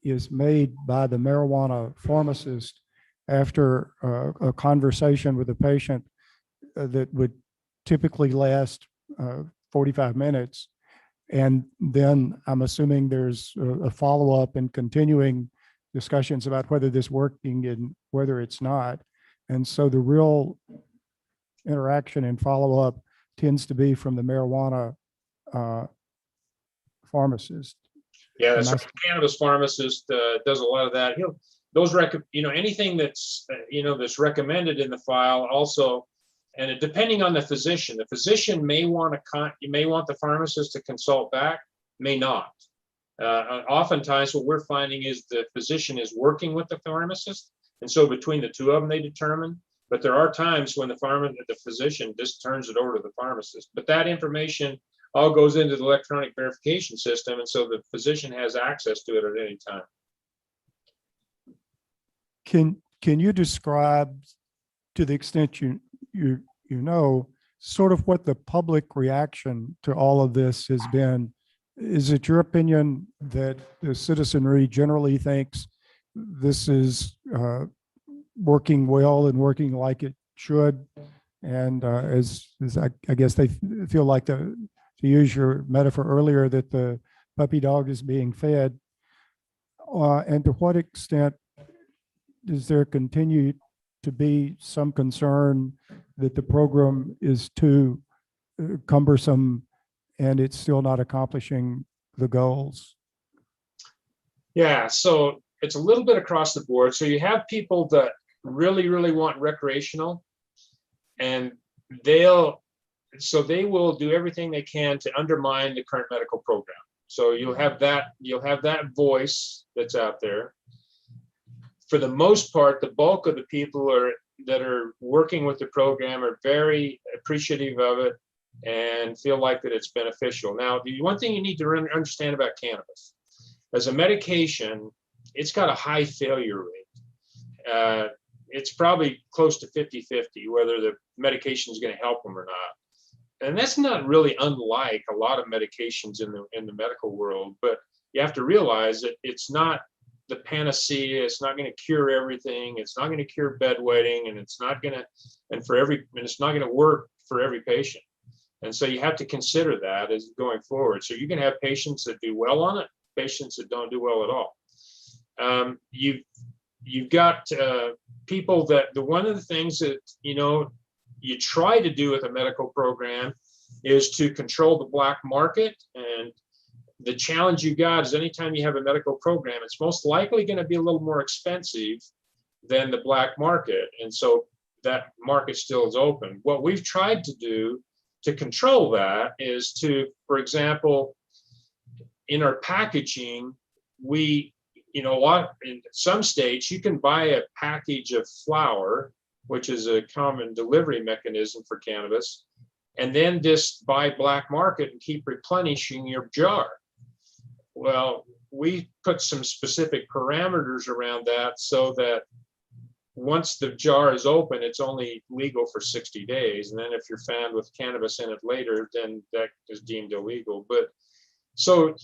is made by the marijuana pharmacist after a conversation with the patient that would typically last 45 minutes. And then I'm assuming there's a follow-up and continuing discussions about whether this working and whether it's not. And so the real interaction and follow-up tends to be from the marijuana pharmacist. Yeah, that's right. Cannabis pharmacist does a lot of that. Anything that's that's recommended in the file also, and depending on the physician may want the pharmacist to consult back, may not. Oftentimes what we're finding is the physician is working with the pharmacist, and so between the two of them they determine. But there are times when the physician just turns it over to the pharmacist. But that information all goes into the electronic verification system, and so the physician has access to it at any time. Can you describe, to the extent you know, sort of what the public reaction to all of this has been? Is it your opinion that the citizenry generally thinks this is working well and working like it should? And as I guess they feel like, to use your metaphor earlier, that the puppy dog is being fed? And to what extent does there continue to be some concern that the program is too cumbersome and it's still not accomplishing the goals? Yeah, so it's a little bit across the board. So you have people that really, really want recreational, and they will do everything they can to undermine the current medical program. So you'll have that voice that's out there. For the most part, the bulk of the people that are working with the program are very appreciative of it and feel like that it's beneficial. Now, the one thing you need to understand about cannabis, as a medication, it's got a high failure rate. It's probably close to 50-50 whether the medication is going to help them or not. And that's not really unlike a lot of medications in the medical world, but you have to realize that it's not the panacea. It's not going to cure everything. It's not going to cure bedwetting, and it's not going to work for every patient. And so you have to consider that as going forward. So you can have patients that do well on it, patients that don't do well at all. You've got people that one of the things that you try to do with a medical program is to control the black market. And the challenge you got is anytime you have a medical program, it's most likely going to be a little more expensive than the black market. And so that market still is open. What we've tried to do to control that is to, for example, in our packaging, we, you know, in some states, you can buy a package of flour, which is a common delivery mechanism for cannabis, and then just buy black market and keep replenishing your jar. Well, we put some specific parameters around that so that once the jar is open, it's only legal for 60 days. And then if you're found with cannabis in it later, then that is deemed illegal. But so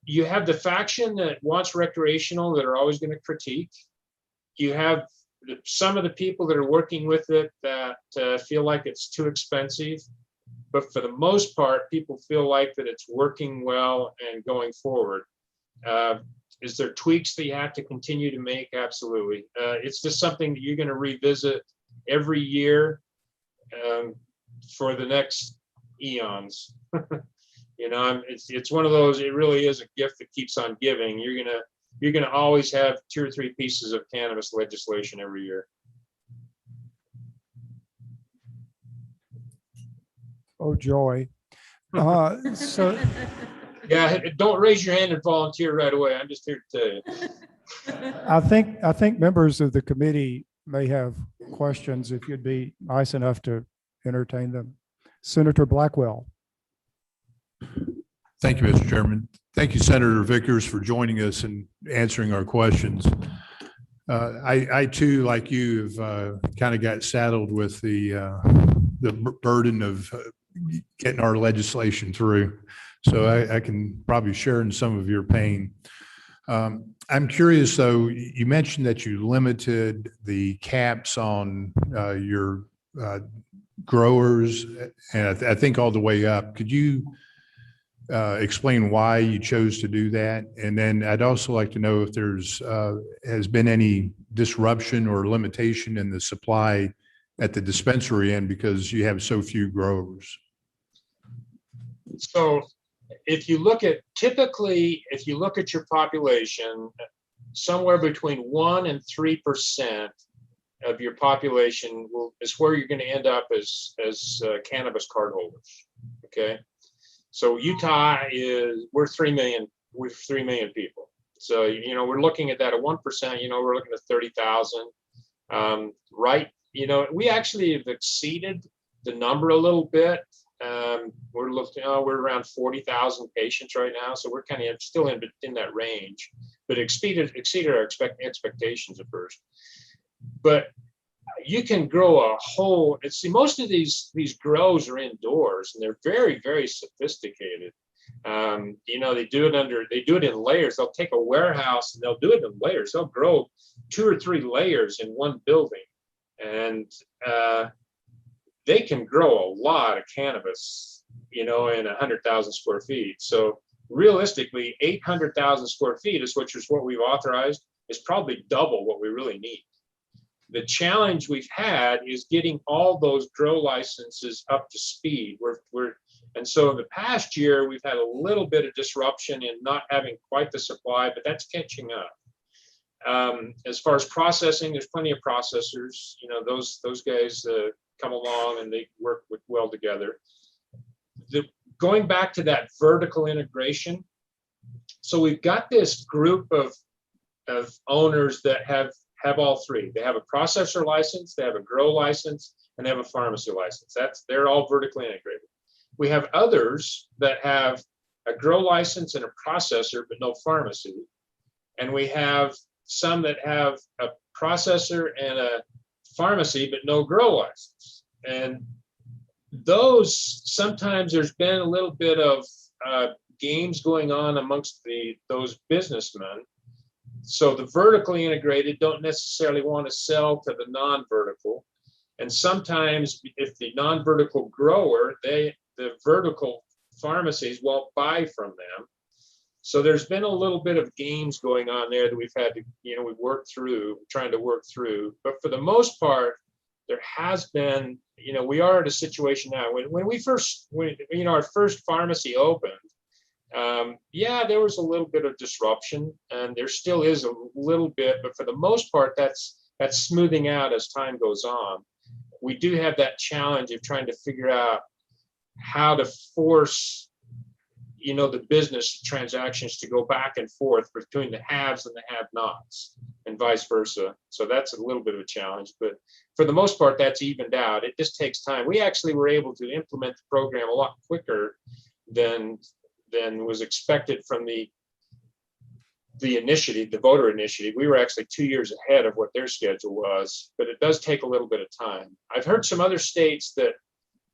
you have the faction that wants recreational that are always going to critique. You have some of the people that are working with it that feel like it's too expensive. But for the most part, people feel like that it's working well and going forward. Is there tweaks that you have to continue to make? Absolutely. It's just something that you're going to revisit every year for the next eons. You know, it's one of those. It really is a gift that keeps on giving. You're gonna always have 2 or 3 pieces of cannabis legislation every year. Oh, joy. So Yeah, don't raise your hand and volunteer right away. I'm just here to tell you. I think members of the committee may have questions if you'd be nice enough to entertain them. Senator Blackwell. Thank you, Mr. Chairman. Thank you, Senator Vickers, for joining us and answering our questions. I too, like you, have kind of got saddled with the burden of getting our legislation through. So I can probably share in some of your pain. I'm curious, though, you mentioned that you limited the caps on your growers, and I think all the way up. Could you explain why you chose to do that? And then I'd also like to know if there's has been any disruption or limitation in the supply at the dispensary end because you have so few growers. So if you look at, typically, if you look at your population, somewhere between 1% and 3% of your population is where you're going to end up as cannabis card holders. Okay. So Utah we're 3 million people. So, you know, we're looking at that at 1%, you know, we're looking at 30,000. Right. You know, we actually have exceeded the number a little bit. We're looking, we're around 40,000 patients right now. So we're kind of still in that range, but exceeded our expectations at first. But you can grow a whole, see, most of these grows are indoors and they're very, very sophisticated. You know, they do it in layers. They'll take a warehouse and they'll do it in layers. They'll grow 2 or 3 layers in one building. And they can grow a lot of cannabis, you know, in 100,000 square feet. So realistically, 800,000 square feet is what we've authorized, is probably double what we really need. The challenge we've had is getting all those grow licenses up to speed. And so in the past year, we've had a little bit of disruption in not having quite the supply, but that's catching up. As far as processing, there's plenty of processors. You know, those guys come along and they work well together. Going back to that vertical integration, so we've got this group of owners that have all 3. They have a processor license, they have a grow license, and they have a pharmacy license. They're all vertically integrated. We have others that have a grow license and a processor, but no pharmacy. And we have some that have a processor and a pharmacy, but no grow license. And those, sometimes there's been a little bit of games going on amongst those businessmen. So the vertically integrated don't necessarily want to sell to the non-vertical. And sometimes if the non-vertical grower, the vertical pharmacies won't buy from them. So there's been a little bit of games going on there that we've had to, you know, we've trying to work through. But for the most part, there has been, we are at a situation now, when our first pharmacy opened, yeah, there was a little bit of disruption, and there still is a little bit, but for the most part, that's smoothing out as time goes on. We do have that challenge of trying to figure out how to force, the business transactions to go back and forth between the haves and the have-nots, and vice versa. So that's a little bit of a challenge, but for the most part, that's evened out. It just takes time. We actually were able to implement the program a lot quicker than was expected from the initiative, the voter initiative. We were actually 2 years ahead of what their schedule was, but it does take a little bit of time. I've heard some other states that,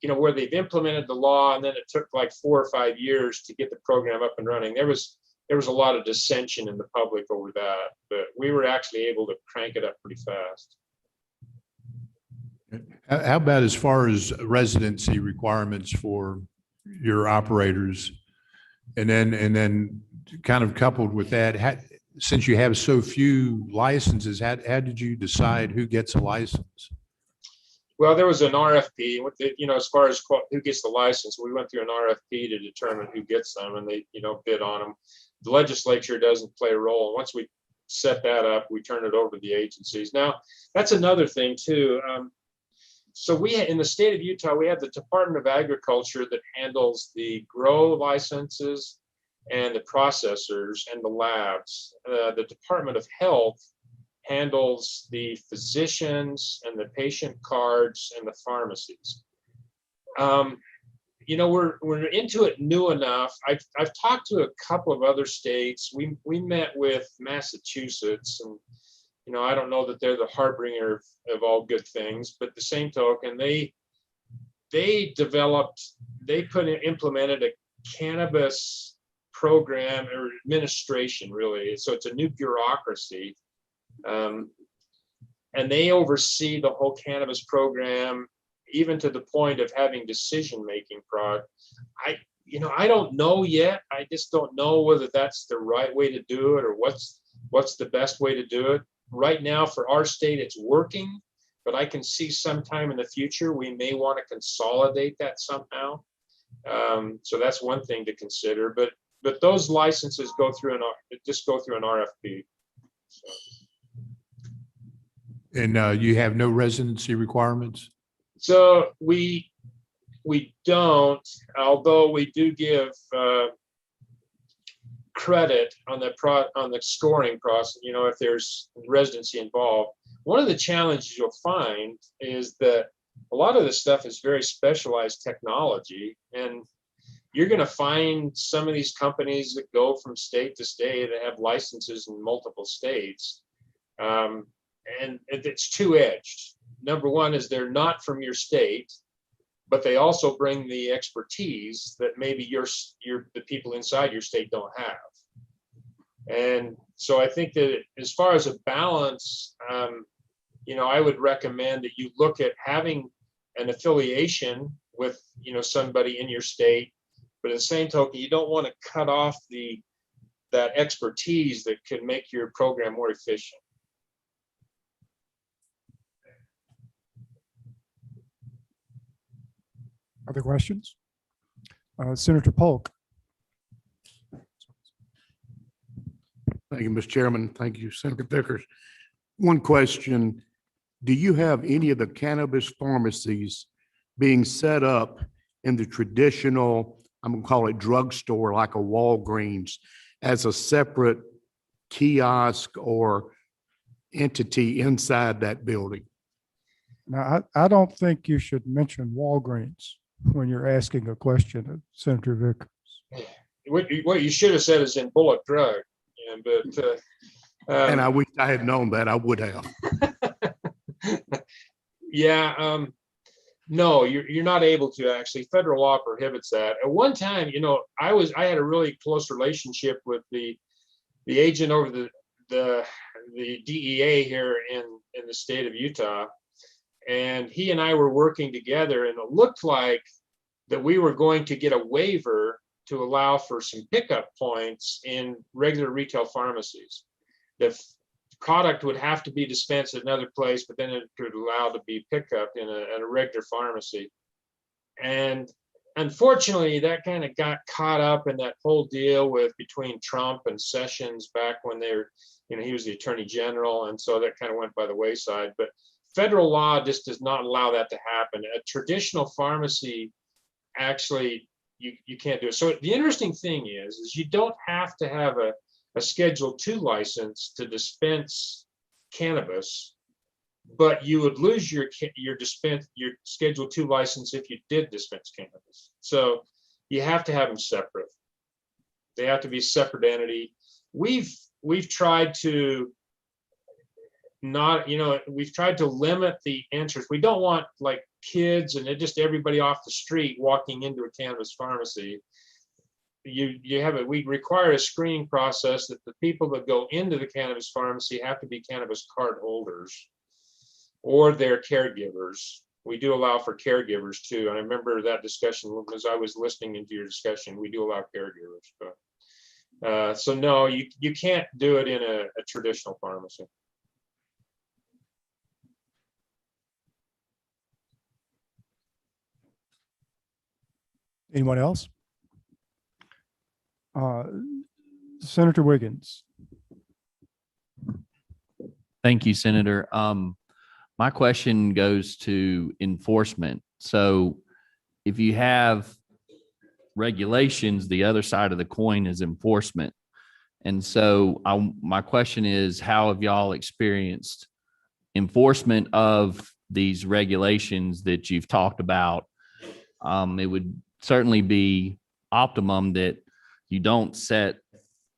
where they've implemented the law and then it took like 4 or 5 years to get the program up and running. There was a lot of dissension in the public over that, but we were actually able to crank it up pretty fast. How about as far as residency requirements for your operators? And then kind of coupled with that, since you have so few licenses, how did you decide who gets a license? Well, there was an RFP, as far as who gets the license, we went through an RFP to determine who gets them, and they, bid on them. The legislature doesn't play a role. Once we set that up, we turn it over to the agencies. Now, that's another thing too. So in the state of Utah, we have the Department of Agriculture that handles the grow licenses and the processors and the labs. The Department of Health handles the physicians and the patient cards and the pharmacies. We're into it new enough. I've talked to a couple of other states. We met with Massachusetts, and I don't know that they're the harbinger of all good things, but the same token, they implemented a cannabis program or administration, really. So it's a new bureaucracy. And they oversee the whole cannabis program, even to the point of having decision-making I don't know yet. I just don't know whether that's the right way to do it or what's the best way to do it. Right now for our state, it's working, but I can see sometime in the future, we may want to consolidate that somehow. So that's one thing to consider, but those licenses go through an RFP. So. And you have no residency requirements? So we don't, although we do give credit on the scoring process, if there's residency involved. One of the challenges you'll find is that a lot of this stuff is very specialized technology, and you're going to find some of these companies that go from state to state that have licenses in multiple states. And it's two-edged. Number one is they're not from your state, but they also bring the expertise that maybe the people inside your state don't have. And so I think that as far as a balance, I would recommend that you look at having an affiliation with, somebody in your state, but at the same token, you don't want to cut off that expertise that can make your program more efficient. Other questions? Senator Polk. Thank you, Mr. Chairman. Thank you, Senator Vickers. One question. Do you have any of the cannabis pharmacies being set up in the traditional, I'm going to call it drugstore, like a Walgreens, as a separate kiosk or entity inside that building? Now, I don't think you should mention Walgreens when you're asking a question of Senator Vickers. What you should have said is in Bullock Drug, but and I wish I had known that. I would have. Yeah, no, you're not able to actually. Federal law prohibits that. At one time, I had a really close relationship with the agent over the DEA here in the state of Utah. And he and I were working together, and it looked like that we were going to get a waiver to allow for some pickup points in regular retail pharmacies. The product would have to be dispensed at another place, but then it could allow to be pickup in a regular pharmacy. And unfortunately, that kind of got caught up in that whole deal with between Trump and Sessions back when they were, he was the attorney general. And so that kind of went by the wayside. But federal law just does not allow that to happen. A traditional pharmacy, actually, you can't do it. So the interesting thing is you don't have to have a Schedule II license to dispense cannabis, but you would lose your Schedule II license if you did dispense cannabis. So you have to have them separate. They have to be a separate entity. We've tried to we've tried to limit the entrance. We don't want like kids and just everybody off the street walking into a cannabis pharmacy. We require a screening process that the people that go into the cannabis pharmacy have to be cannabis card holders or their caregivers. We do allow for caregivers too. And I remember that discussion as I was listening into your discussion, we do allow caregivers. But, so no, you can't do it in a traditional pharmacy. Anyone else? Senator Wiggins. Thank you, Senator. My question goes to enforcement. So if you have regulations, the other side of the coin is enforcement. And so my question is, how have y'all experienced enforcement of these regulations that you've talked about? It would certainly be optimum that you don't set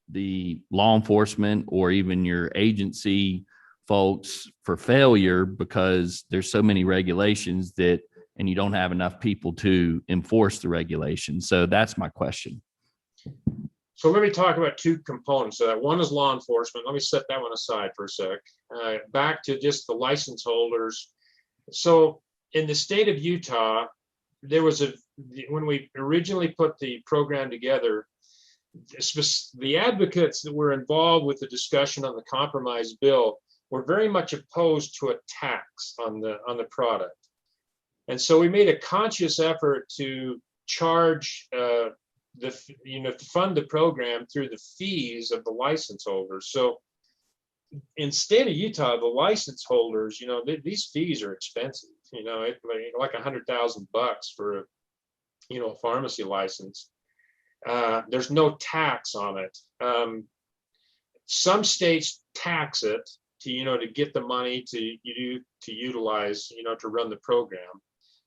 the law enforcement or even your agency folks for failure because there's so many regulations and you don't have enough people to enforce the regulations. So that's my question. So let me talk about two components of that. One is law enforcement. Let me set that one aside for a sec. Back to just the license holders. So in the state of Utah, there was when we originally put the program together, the advocates that were involved with the discussion on the compromise bill were very much opposed to a tax on the product. And so we made a conscious effort to charge to fund the program through the fees of the license holders. So in state of Utah, the license holders, these fees are expensive, like $100,000 for a pharmacy license. There's no tax on it. Some states tax it to get the money to utilize, to run the program.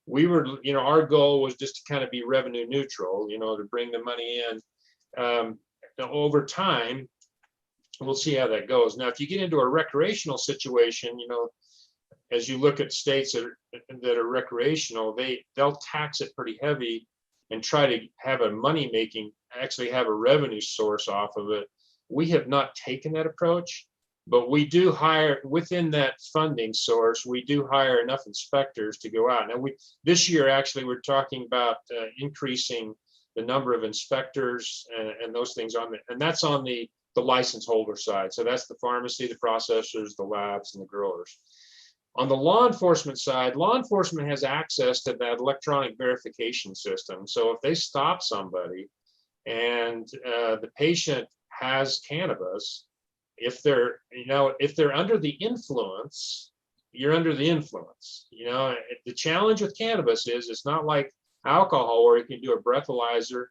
We were, our goal was just to kind of be revenue neutral, to bring the money in. Over time, we'll see how that goes. Now, if you get into a recreational situation, as you look at states that are recreational, they'll tax it pretty heavy and try to have actually have a revenue source off of it. We have not taken that approach, but we do hire within that funding source. We do hire enough inspectors to go out. Now, this year actually we're talking about increasing the number of inspectors and those things and that's on the license holder side. So that's the pharmacy, the processors, the labs, and the growers. On the law enforcement side, law enforcement has access to that electronic verification system. So if they stop somebody and the patient has cannabis, if they're under the influence, you're under the influence. The challenge with cannabis is it's not like alcohol where you can do a breathalyzer,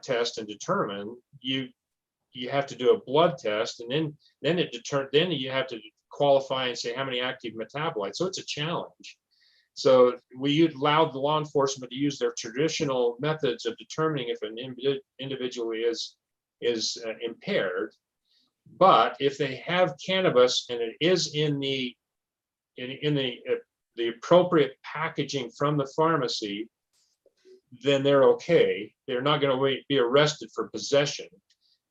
test and determine. You have to do a blood test, and then you have to qualify and say how many active metabolites. So it's a challenge. So we allowed the law enforcement to use their traditional methods of determining if an individual is impaired. But if they have cannabis and it is in the appropriate packaging from the pharmacy, then they're okay. They're not going to be arrested for possession.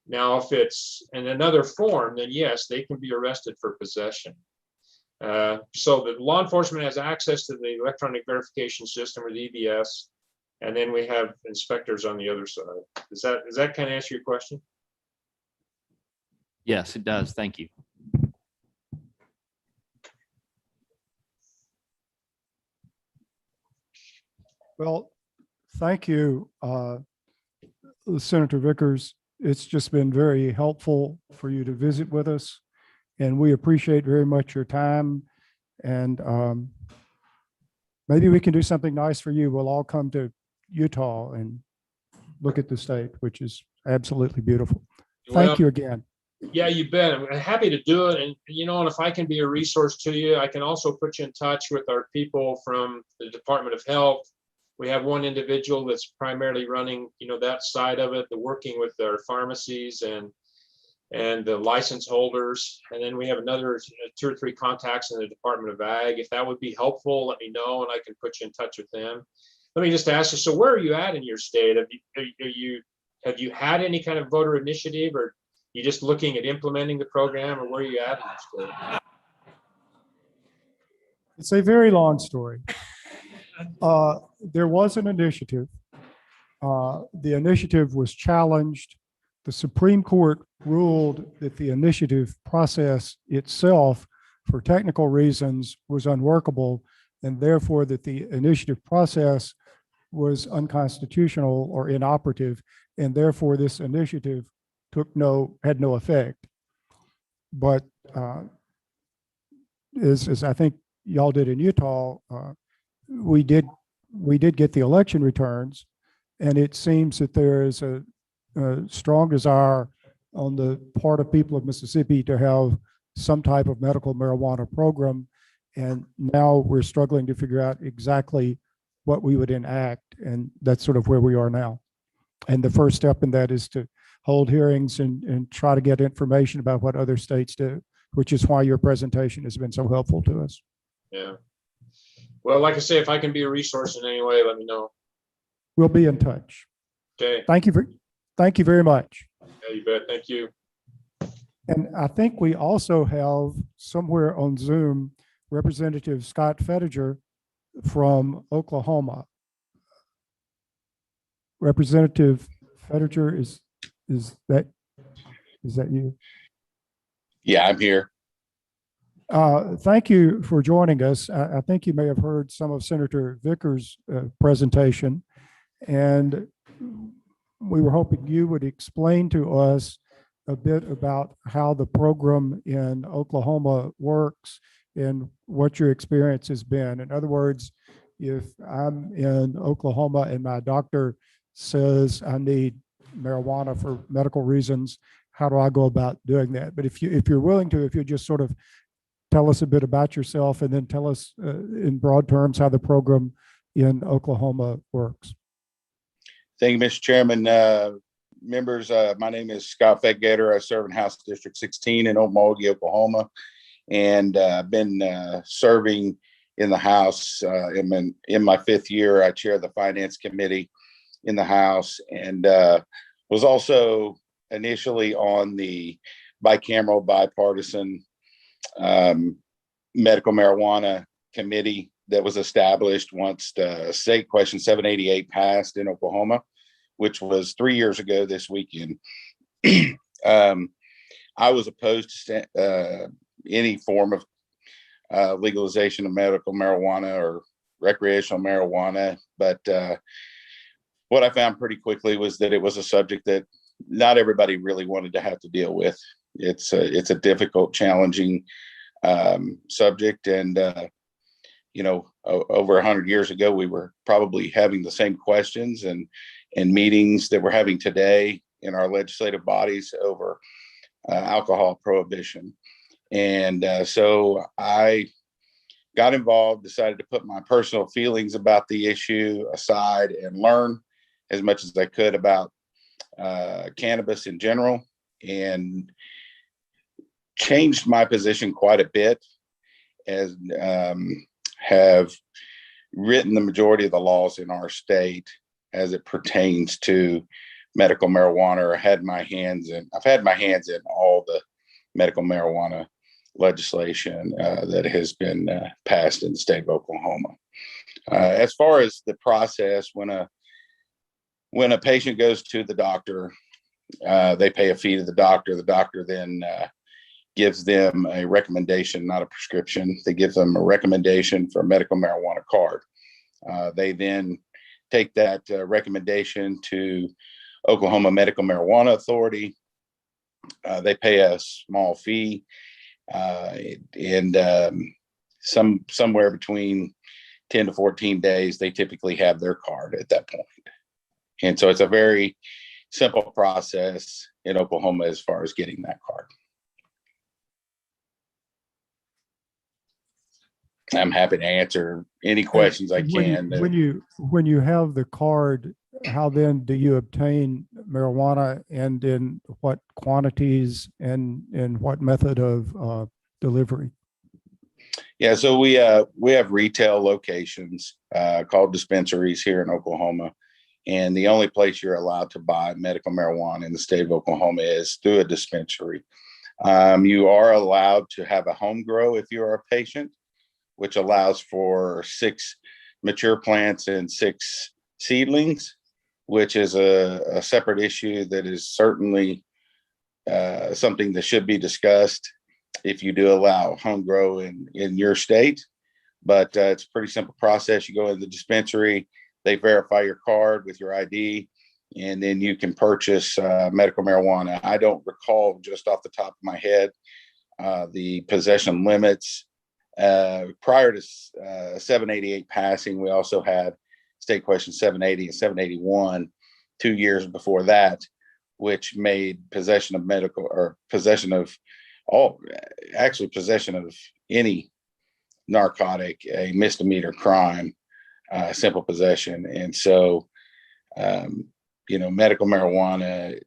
Now, if it's in another form, then yes, they can be arrested for possession. So the law enforcement has access to the electronic verification system, or the EVS, and then we have inspectors on the other side. Does that kind of answer your question? Yes, it does. Thank you. Well, thank you, Senator Vickers. It's just been very helpful for you to visit with us, and we appreciate very much your time. And maybe we can do something nice for you. We'll all come to Utah and look at the state, which is absolutely beautiful. Well, Thank you again. yeah, you bet. I'm happy to do it. And, and if I can be a resource to you, I can also put you in touch with our people from the Department of Health. We have one individual that's primarily running, that side of it, the working with our pharmacies and the license holders. And then we have another 2 or 3 contacts in the Department of Ag. If that would be helpful, let me know and I can put you in touch with them. Let me just ask you, so where are you at in your state? Have you had any kind of voter initiative, or you just looking at implementing the program, or where are you at in your state? It's a very long story. There was an initiative. The initiative was challenged. The Supreme Court ruled that the initiative process itself, for technical reasons, was unworkable, and therefore that the initiative process was unconstitutional or inoperative, and therefore this initiative had no effect. But as I think y'all did in Utah, we did get the election returns, and it seems that there is a strong desire on the part of people of Mississippi to have some type of medical marijuana program. And now we're struggling to figure out exactly what we would enact. And that's sort of where we are now. And the first step in that is to hold hearings and try to get information about what other states do, which is why your presentation has been so helpful to us. Yeah. Well, like I say, if I can be a resource in any way, let me know. We'll be in touch. Okay. Thank you very much. Yeah, you bet. Thank you. And I think we also have somewhere on Zoom Representative Scott Fettiger from Oklahoma. Representative Fettiger, is that you? Yeah, I'm here. Thank you for joining us. I think you may have heard some of Senator Vickers' presentation, and we were hoping you would explain to us a bit about how the program in Oklahoma works and what your experience has been. In other words, if I'm in Oklahoma and my doctor says I need marijuana for medical reasons, how do I go about doing that? But if you're willing to, if you just sort of tell us a bit about yourself and then tell us in broad terms how the program in Oklahoma works. Thank you, Mr. Chairman. Members, my name is Scott Fettiger. I serve in House District 16 in Okmulgee, Oklahoma, and I've been serving in the House. In my 5th year, I chair the Finance Committee in the House, and was also initially on the bicameral bipartisan medical marijuana committee that was established once the State Question 788 passed in Oklahoma, which was 3 years ago this weekend. I was opposed to any form of legalization of medical marijuana or recreational marijuana, but what I found pretty quickly was that it was a subject that not everybody really wanted to have to deal with. It's a difficult, challenging subject, and over 100 years ago, we were probably having the same questions and meetings that we're having today in our legislative bodies over alcohol prohibition. And so I got involved, decided to put my personal feelings about the issue aside and learn as much as I could about cannabis in general, and changed my position quite a bit, as have written the majority of the laws in our state as it pertains to medical marijuana, or I've had my hands in all the medical marijuana legislation that has been passed in the state of Oklahoma. As far as the process, when a patient goes to the doctor, they pay a fee to the doctor. The doctor then gives them a recommendation, not a prescription. They give them a recommendation for a medical marijuana card. They then take that recommendation to Oklahoma Medical Marijuana Authority. They pay a small fee, and somewhere between 10 to 14 days, they typically have their card at that point. And so it's a very simple process in Oklahoma as far as getting that card. I'm happy to answer any questions I can. When you have the card, how then do you obtain marijuana, and in what quantities, and in what method of delivery? Yeah, so we have retail locations called dispensaries here in Oklahoma, and the only place you're allowed to buy medical marijuana in the state of Oklahoma is through a dispensary. You are allowed to have a home grow if you are a patient, which allows for 6 mature plants and 6 seedlings, which is a separate issue that is certainly something that should be discussed if you do allow home grow in your state. But it's a pretty simple process. You go in the dispensary, they verify your card with your ID, and then you can purchase medical marijuana. I don't recall just off the top of my head the possession limits. Prior to 788 passing, we also had State Question 780 and 781 2 years before that, which made possession of medical, or possession of possession of any narcotic a misdemeanor crime, simple possession. And so, medical marijuana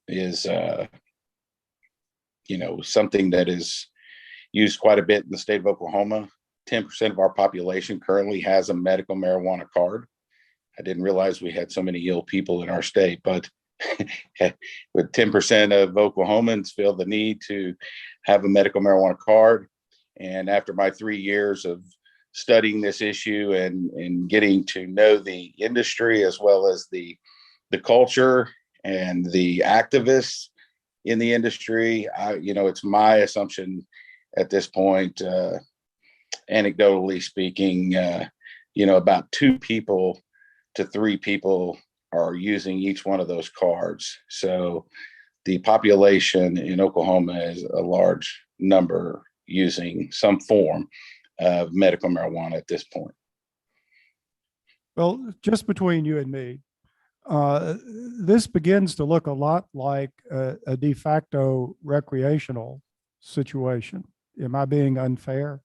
is, something that is used quite a bit in the state of Oklahoma. 10% of our population currently has a medical marijuana card. I didn't realize we had so many ill people in our state, but with 10% of Oklahomans feel the need to have a medical marijuana card. And after my 3 years of studying this issue and getting to know the industry as well as the culture and the activists in the industry, it's my assumption at this point, anecdotally speaking, about 2 people to 3 people are using each one of those cards. So the population in Oklahoma is a large number using some form of medical marijuana at this point. Well, just between you and me, this begins to look a lot like a de facto recreational situation. Am I being unfair?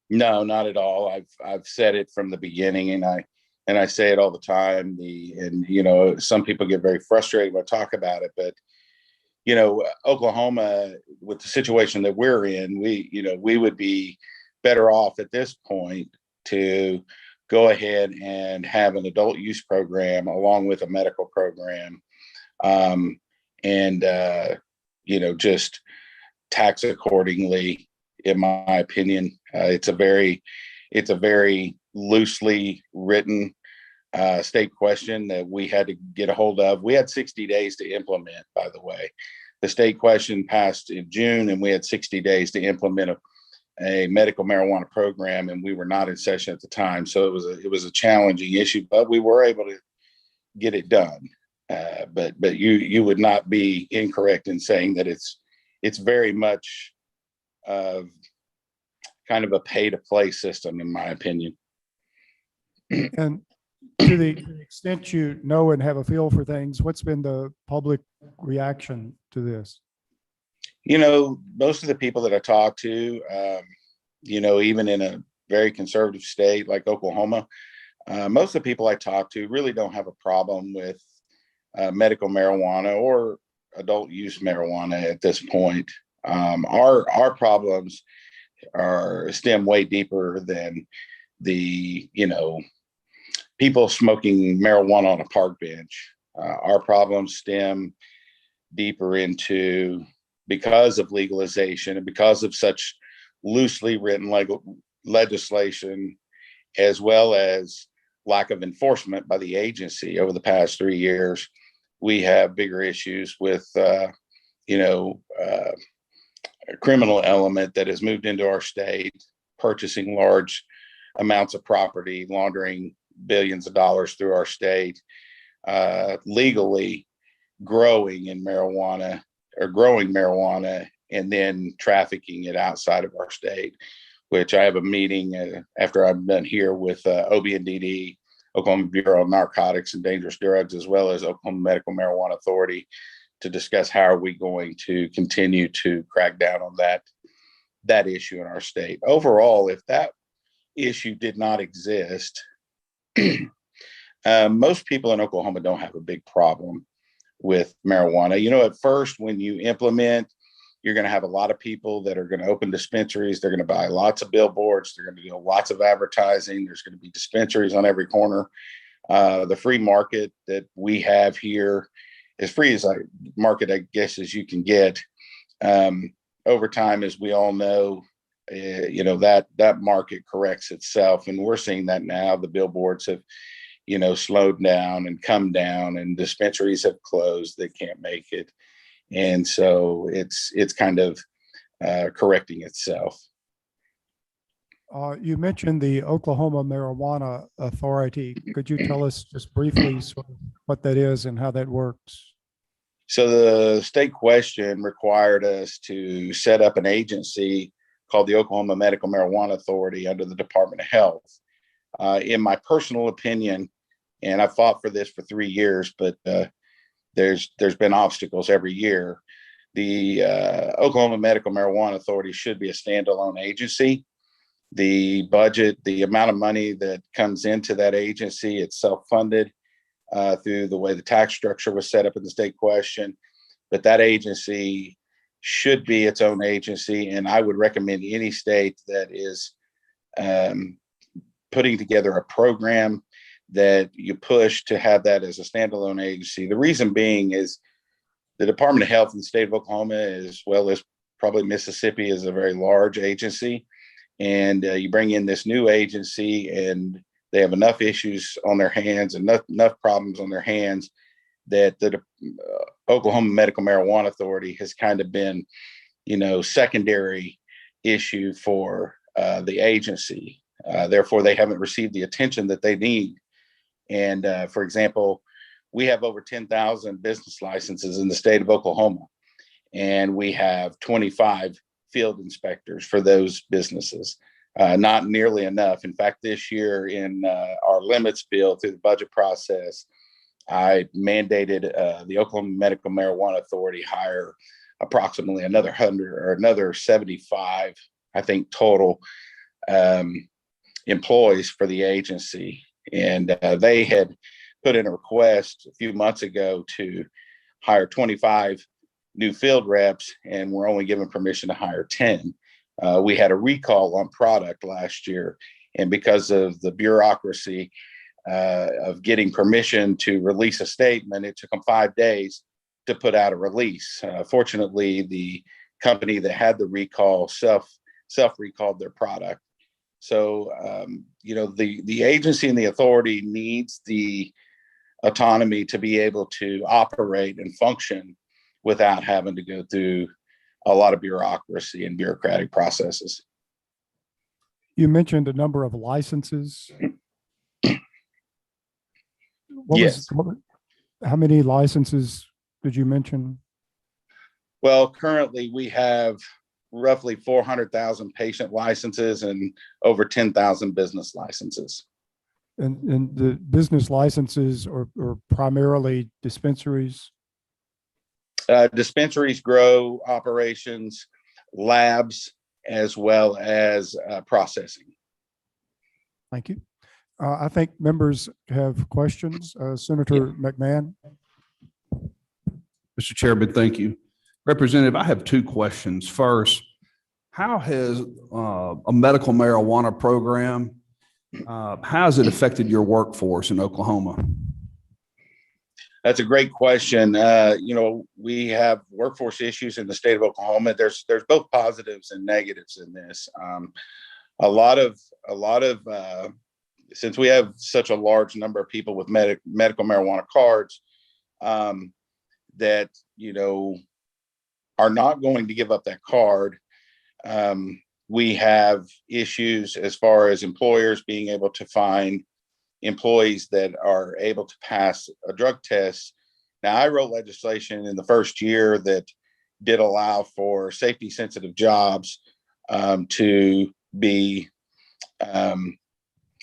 No, not at all. I've said it from the beginning, and I say it all the time. Some people get very frustrated when I talk about it, but Oklahoma, with the situation that we're in, we would be better off at this point to go ahead and have an adult use program along with a medical program, and just tax accordingly. In my opinion, it's a very loosely written state question that we had to get a hold of. We had 60 days to implement, by the way. The state question passed in June, and we had 60 days to implement a medical marijuana program, and we were not in session at the time. So it was a challenging issue, but we were able to get it done. But you would not be incorrect in saying that it's very much of kind of a pay to play system, in my opinion. And to the extent you know and have a feel for things, what's been the public reaction to this? Most of the people that I talk to, even in a very conservative state like Oklahoma, most of the people I talk to really don't have a problem with medical marijuana or adult use marijuana at this point. Our problems stem way deeper than the people smoking marijuana on a park bench. Our problems stem deeper into, because of legalization and because of such loosely written legislation, as well as lack of enforcement by the agency over the past 3 years. We have bigger issues with a criminal element that has moved into our state, purchasing large amounts of property, laundering billions of dollars through our state, legally growing marijuana and then trafficking it outside of our state, which I have a meeting after I'm done here with OBNDD, Oklahoma Bureau of Narcotics and Dangerous Drugs, as well as Oklahoma Medical Marijuana Authority, to discuss how are we going to continue to crack down on that issue in our state. Overall, if that issue did not exist, most people in Oklahoma don't have a big problem with marijuana. At first, when you implement, you're going to have a lot of people that are going to open dispensaries. They're going to buy lots of billboards. They're going to do lots of advertising. There's going to be dispensaries on every corner. The free market that we have here, as free as a market, I guess, as you can get. Over time, as we all know, that market corrects itself, and we're seeing that now. The billboards have, slowed down and come down, and dispensaries have closed. They can't make it, and so it's kind of correcting itself. You mentioned the Oklahoma Marijuana Authority. Could you tell us just briefly sort of what that is and how that works? So the state question required us to set up an agency called the Oklahoma Medical Marijuana Authority under the Department of Health. In my personal opinion, and I've fought for this for 3 years, but there's been obstacles every year. The Oklahoma Medical Marijuana Authority should be a standalone agency. The budget, the amount of money that comes into that agency, it's self-funded through the way the tax structure was set up in the state question. But that agency should be its own agency, and I would recommend any state that is putting together a program that you push to have that as a standalone agency. The reason being is the Department of Health in the state of Oklahoma, as well as probably Mississippi, is a very large agency. And you bring in this new agency and they have enough issues on their hands and enough problems on their hands that the Oklahoma Medical Marijuana Authority has kind of been, secondary issue for the agency. Therefore, they haven't received the attention that they need. And for example, we have over 10,000 business licenses in the state of Oklahoma, and we have 25 field inspectors for those businesses. Not nearly enough. In fact, this year in our limits bill through the budget process, I mandated the Oklahoma Medical Marijuana Authority hire approximately another 100 or another 75, I think, total employees for the agency. And they had put in a request a few months ago to hire 25 new field reps, and we're only given permission to hire 10. We had a recall on product last year, and because of the bureaucracy of getting permission to release a statement, it took them 5 days to put out a release. Fortunately, the company that had the recall self-recalled their product. So, the agency and the authority needs the autonomy to be able to operate and function without having to go through a lot of bureaucracy and bureaucratic processes. You mentioned a number of licenses. Yes. How many licenses did you mention? Well, currently we have roughly 400,000 patient licenses and over 10,000 business licenses. And the business licenses are primarily dispensaries? Dispensaries, grow operations, labs, as well as processing. Thank you. I think members have questions. Senator McMahon. Mr. Chairman, thank you. Representative, I have 2 questions. First, how has a medical marijuana program, how has it affected your workforce in Oklahoma? That's a great question. We have workforce issues in the state of Oklahoma. There's both positives and negatives in this. A lot of since we have such a large number of people with medical marijuana cards that are not going to give up that card. We have issues as far as employers being able to find employees that are able to pass a drug test. Now, I wrote legislation in the first year that did allow for safety sensitive jobs to be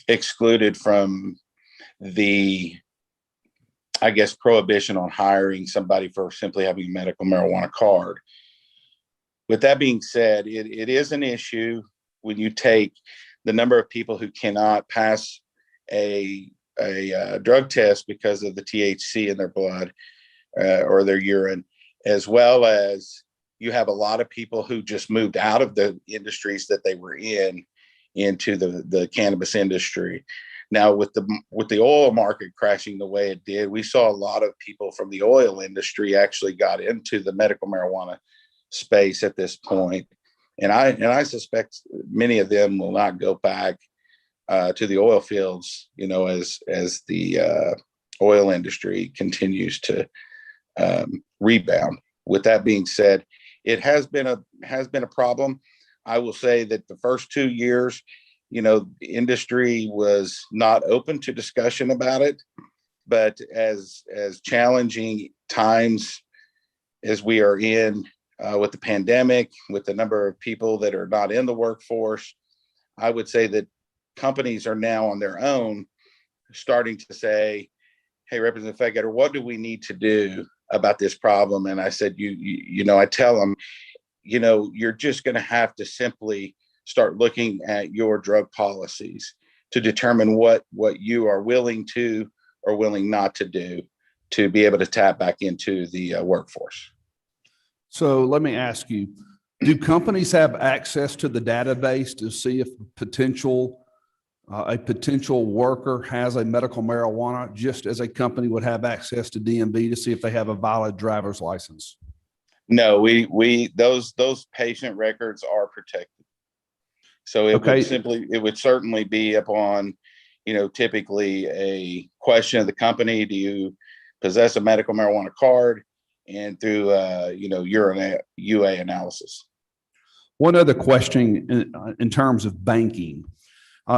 excluded from the, I guess, prohibition on hiring somebody for simply having a medical marijuana card. With that being said, it is an issue when you take the number of people who cannot pass a drug test because of the THC in their blood or their urine, as well as you have a lot of people who just moved out of the industries that they were in into the cannabis industry. Now, with the oil market crashing the way it did, we saw a lot of people from the oil industry actually got into the medical marijuana space at this point. And I suspect many of them will not go back to the oil fields, as the oil industry continues to rebound. With that being said, it has been a problem. I will say that the first 2 years, the industry was not open to discussion about it, but as challenging times as we are in with the pandemic, with the number of people that are not in the workforce, I would say that companies are now on their own starting to say, hey, Representative Fedgetter, what do we need to do about this problem? And I said, I tell them, you're just going to have to simply start looking at your drug policies to determine what you are willing to or willing not to do to be able to tap back into the workforce. So let me ask you, do companies have access to the database to see if a potential worker has a medical marijuana, just as a company would have access to DMV to see if they have a valid driver's license? No, those patient records are protected. So it would certainly be upon, typically a question of the company, do you possess a medical marijuana card, and through UA analysis. One other question in terms of banking,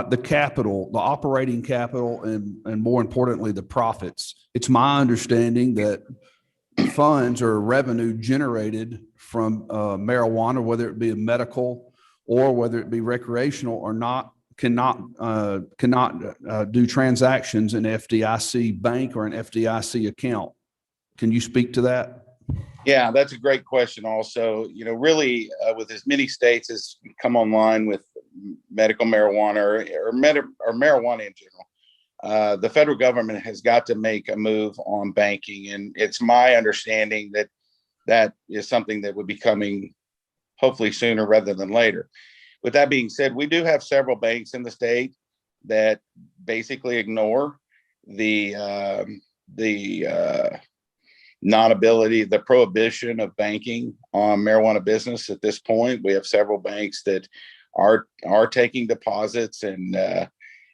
the capital, the operating capital, and more importantly, the profits. It's my understanding that funds or revenue generated from marijuana, whether it be a medical or whether it be recreational or not, cannot do transactions in FDIC bank or an FDIC account. Can you speak to that? Yeah, that's a great question. Also, really with as many states as come online with medical marijuana or marijuana in general, the federal government has got to make a move on banking. And it's my understanding that is something that would be coming hopefully sooner rather than later. With that being said, we do have several banks in the state that basically ignore the the prohibition of banking on marijuana business at this point. We have several banks that are taking deposits and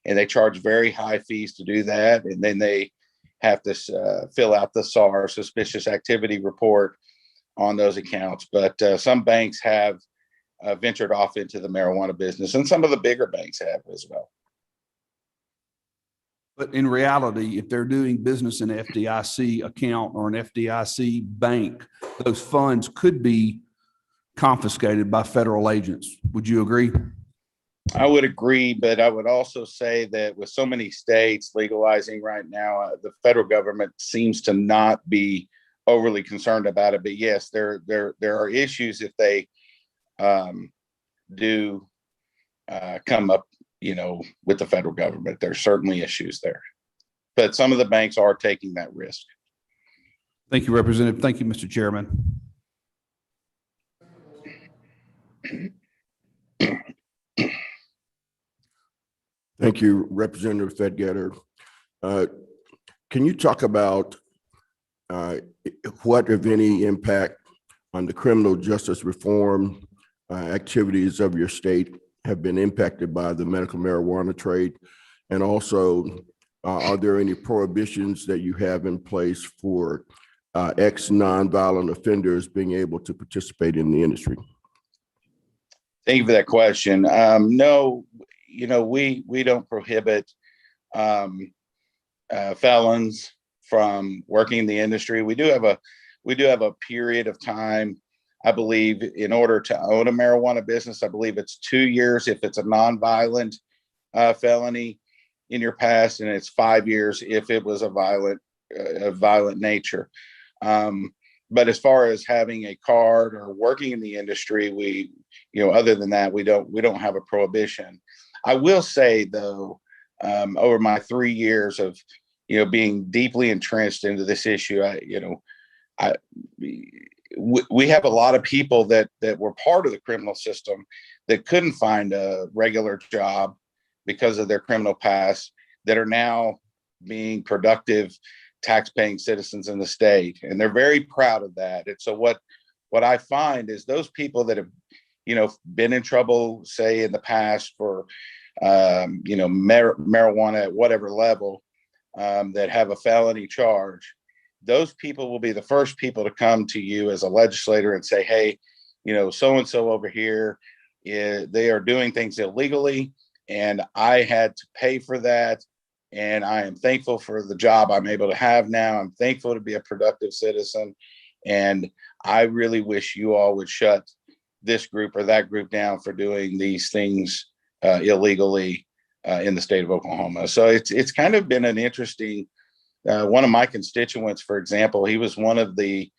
they charge very high fees to do that. And then they have to fill out the SAR, suspicious activity report, on those accounts. But some banks have ventured off into the marijuana business, and some of the bigger banks have as well. But in reality, if they're doing business in an FDIC account or an FDIC bank, those funds could be confiscated by federal agents. Would you agree? I would agree, but I would also say that with so many states legalizing right now, the federal government seems to not be overly concerned about it. But yes, there are issues if they do come up, with the federal government. There's certainly issues there, but some of the banks are taking that risk. Thank you, Representative. Thank you, Mr. Chairman. Thank you, Representative Fedgetter. Can you talk about what, if any, impact on the criminal justice reform activities of your state have been impacted by the medical marijuana trade? And also, are there any prohibitions that you have in place for ex-nonviolent offenders being able to participate in the industry? Thank you for that question. No, we don't prohibit felons from working in the industry. We do have a period of time, I believe, in order to own a marijuana business. I believe it's 2 years if it's a nonviolent felony in your past, and it's 5 years if it was a violent nature. But as far as having a card or working in the industry, we, other than that, we don't have a prohibition. I will say though, over my 3 years of, being deeply entrenched into this issue, we have a lot of people that were part of the criminal system that couldn't find a regular job because of their criminal past, that are now being productive tax-paying citizens in the state, and they're very proud of that. And so what I find is those people that have, been in trouble, say in the past for, marijuana at whatever level, that have a felony charge, those people will be the first people to come to you as a legislator and say, hey, so-and-so over here, they are doing things illegally, and I had to pay for that. And I am thankful for the job I'm able to have now. I'm thankful to be a productive citizen. And I really wish you all would shut this group or that group down for doing these things illegally in the state of Oklahoma. So it's kind of been an interesting, one of my constituents, for example, he was one of the,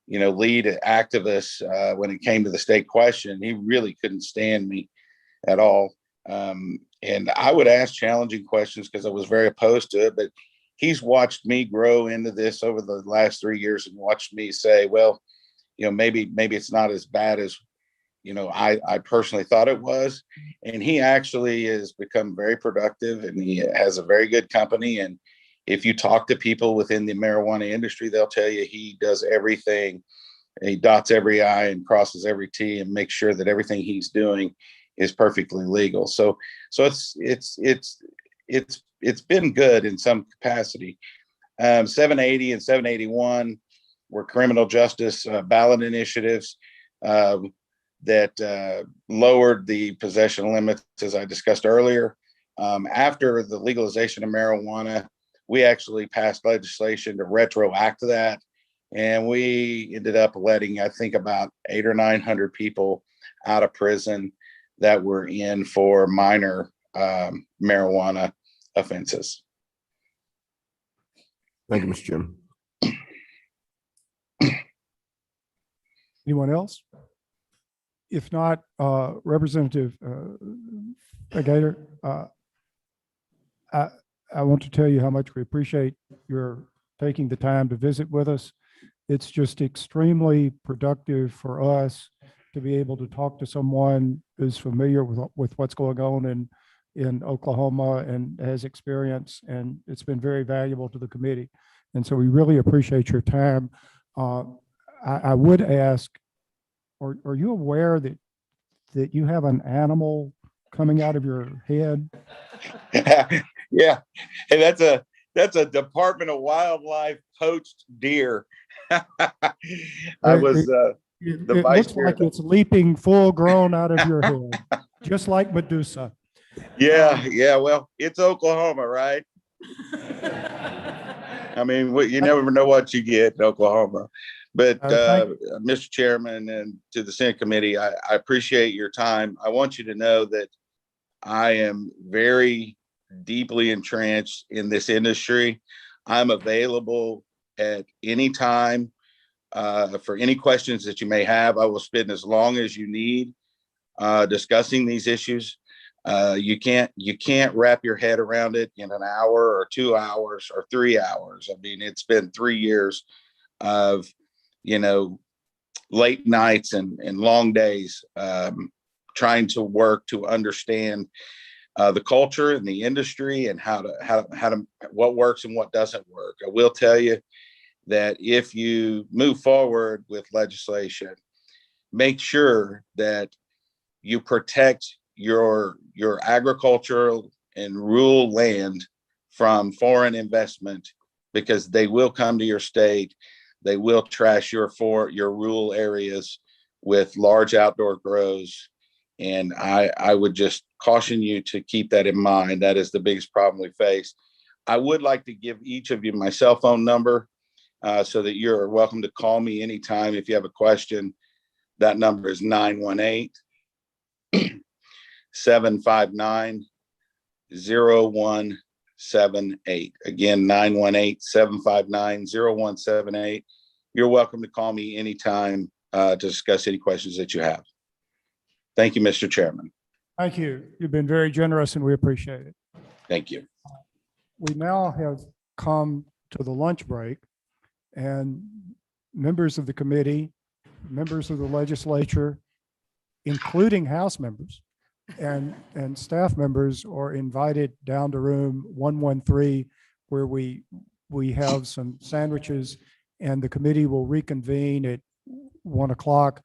lead activists when it came to the state question. He really couldn't stand me at all. And I would ask challenging questions because I was very opposed to it, but he's watched me grow into this over the last 3 years and watched me say, well, maybe it's not as bad as, I personally thought it was. And he actually has become very productive, and he has a very good company. And if you talk to people within the marijuana industry, they'll tell you he does everything. He dots every I and crosses every T and makes sure that everything he's doing is perfectly legal. So it's been good in some capacity. 780 and 781 were criminal justice ballot initiatives that lowered the possession limits, as I discussed earlier. After the legalization of marijuana, we actually passed legislation to retroact that, and we ended up letting, I think, about 800 or 900 people out of prison that were in for minor marijuana offenses. Thank you, Mr. Chairman. Anyone else? If not, Representative Gator, I want to tell you how much we appreciate your taking the time to visit with us. It's just extremely productive for us to be able to talk to someone who's familiar with what's going on in Oklahoma and has experience, and it's been very valuable to the committee. And so we really appreciate your time. I would ask, are you aware that you have an animal coming out of your head? Yeah, and that's a Department of Wildlife poached deer. I was the It vice looks chair. like it's leaping full grown out of your head, just like Medusa. Yeah. Well, it's Oklahoma, right? I mean, you never know what you get in Oklahoma. But Mr. Chairman, and to the Senate committee, I appreciate your time. I want you to know that I am very deeply entrenched in this industry. I'm available at any time for any questions that you may have. I will spend as long as you need discussing these issues. You can't wrap your head around it in an hour or 2 hours or 3 hours. I mean, it's been 3 years of, late nights and long days trying to work to understand the culture and the industry and how to what works and what doesn't work. I will tell you that if you move forward with legislation, make sure that you protect your agricultural and rural land from foreign investment, because they will come to your state. They will trash your rural areas with large outdoor grows. And I would just caution you to keep that in mind. That is the biggest problem we face. I would like to give each of you my cell phone number so that you're welcome to call me anytime if you have a question. That number is 918-759-0178. Again, 918-759-0178. You're welcome to call me anytime to discuss any questions that you have. Thank you, Mr. Chairman. Thank you. You've been very generous and we appreciate it. Thank you. We now have come to the lunch break, and members of the committee, members of the legislature, including House members and staff members, are invited down to room 113, where we have some sandwiches, and the committee will reconvene at 1 o'clock.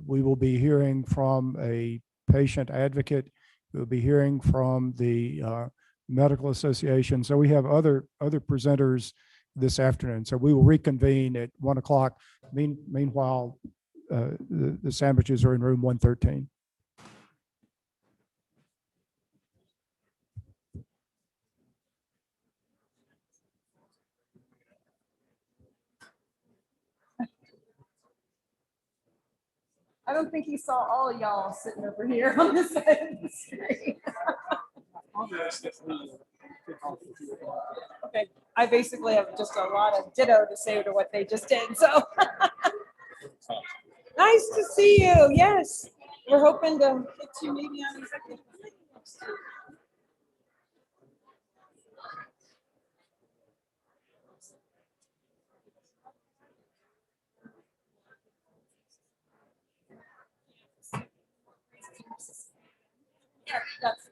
We will be hearing from a patient advocate. We'll be hearing from the medical association. So we have other presenters this afternoon. So we will reconvene at 1 o'clock. Meanwhile, the sandwiches are in room 113. I don't think he saw all of y'all sitting over here on this side of the screen. Okay, I basically have just a lot of ditto to say to what they just did, so. Nice to see you, yes. We're hoping to get you maybe on executive. Yeah, that's.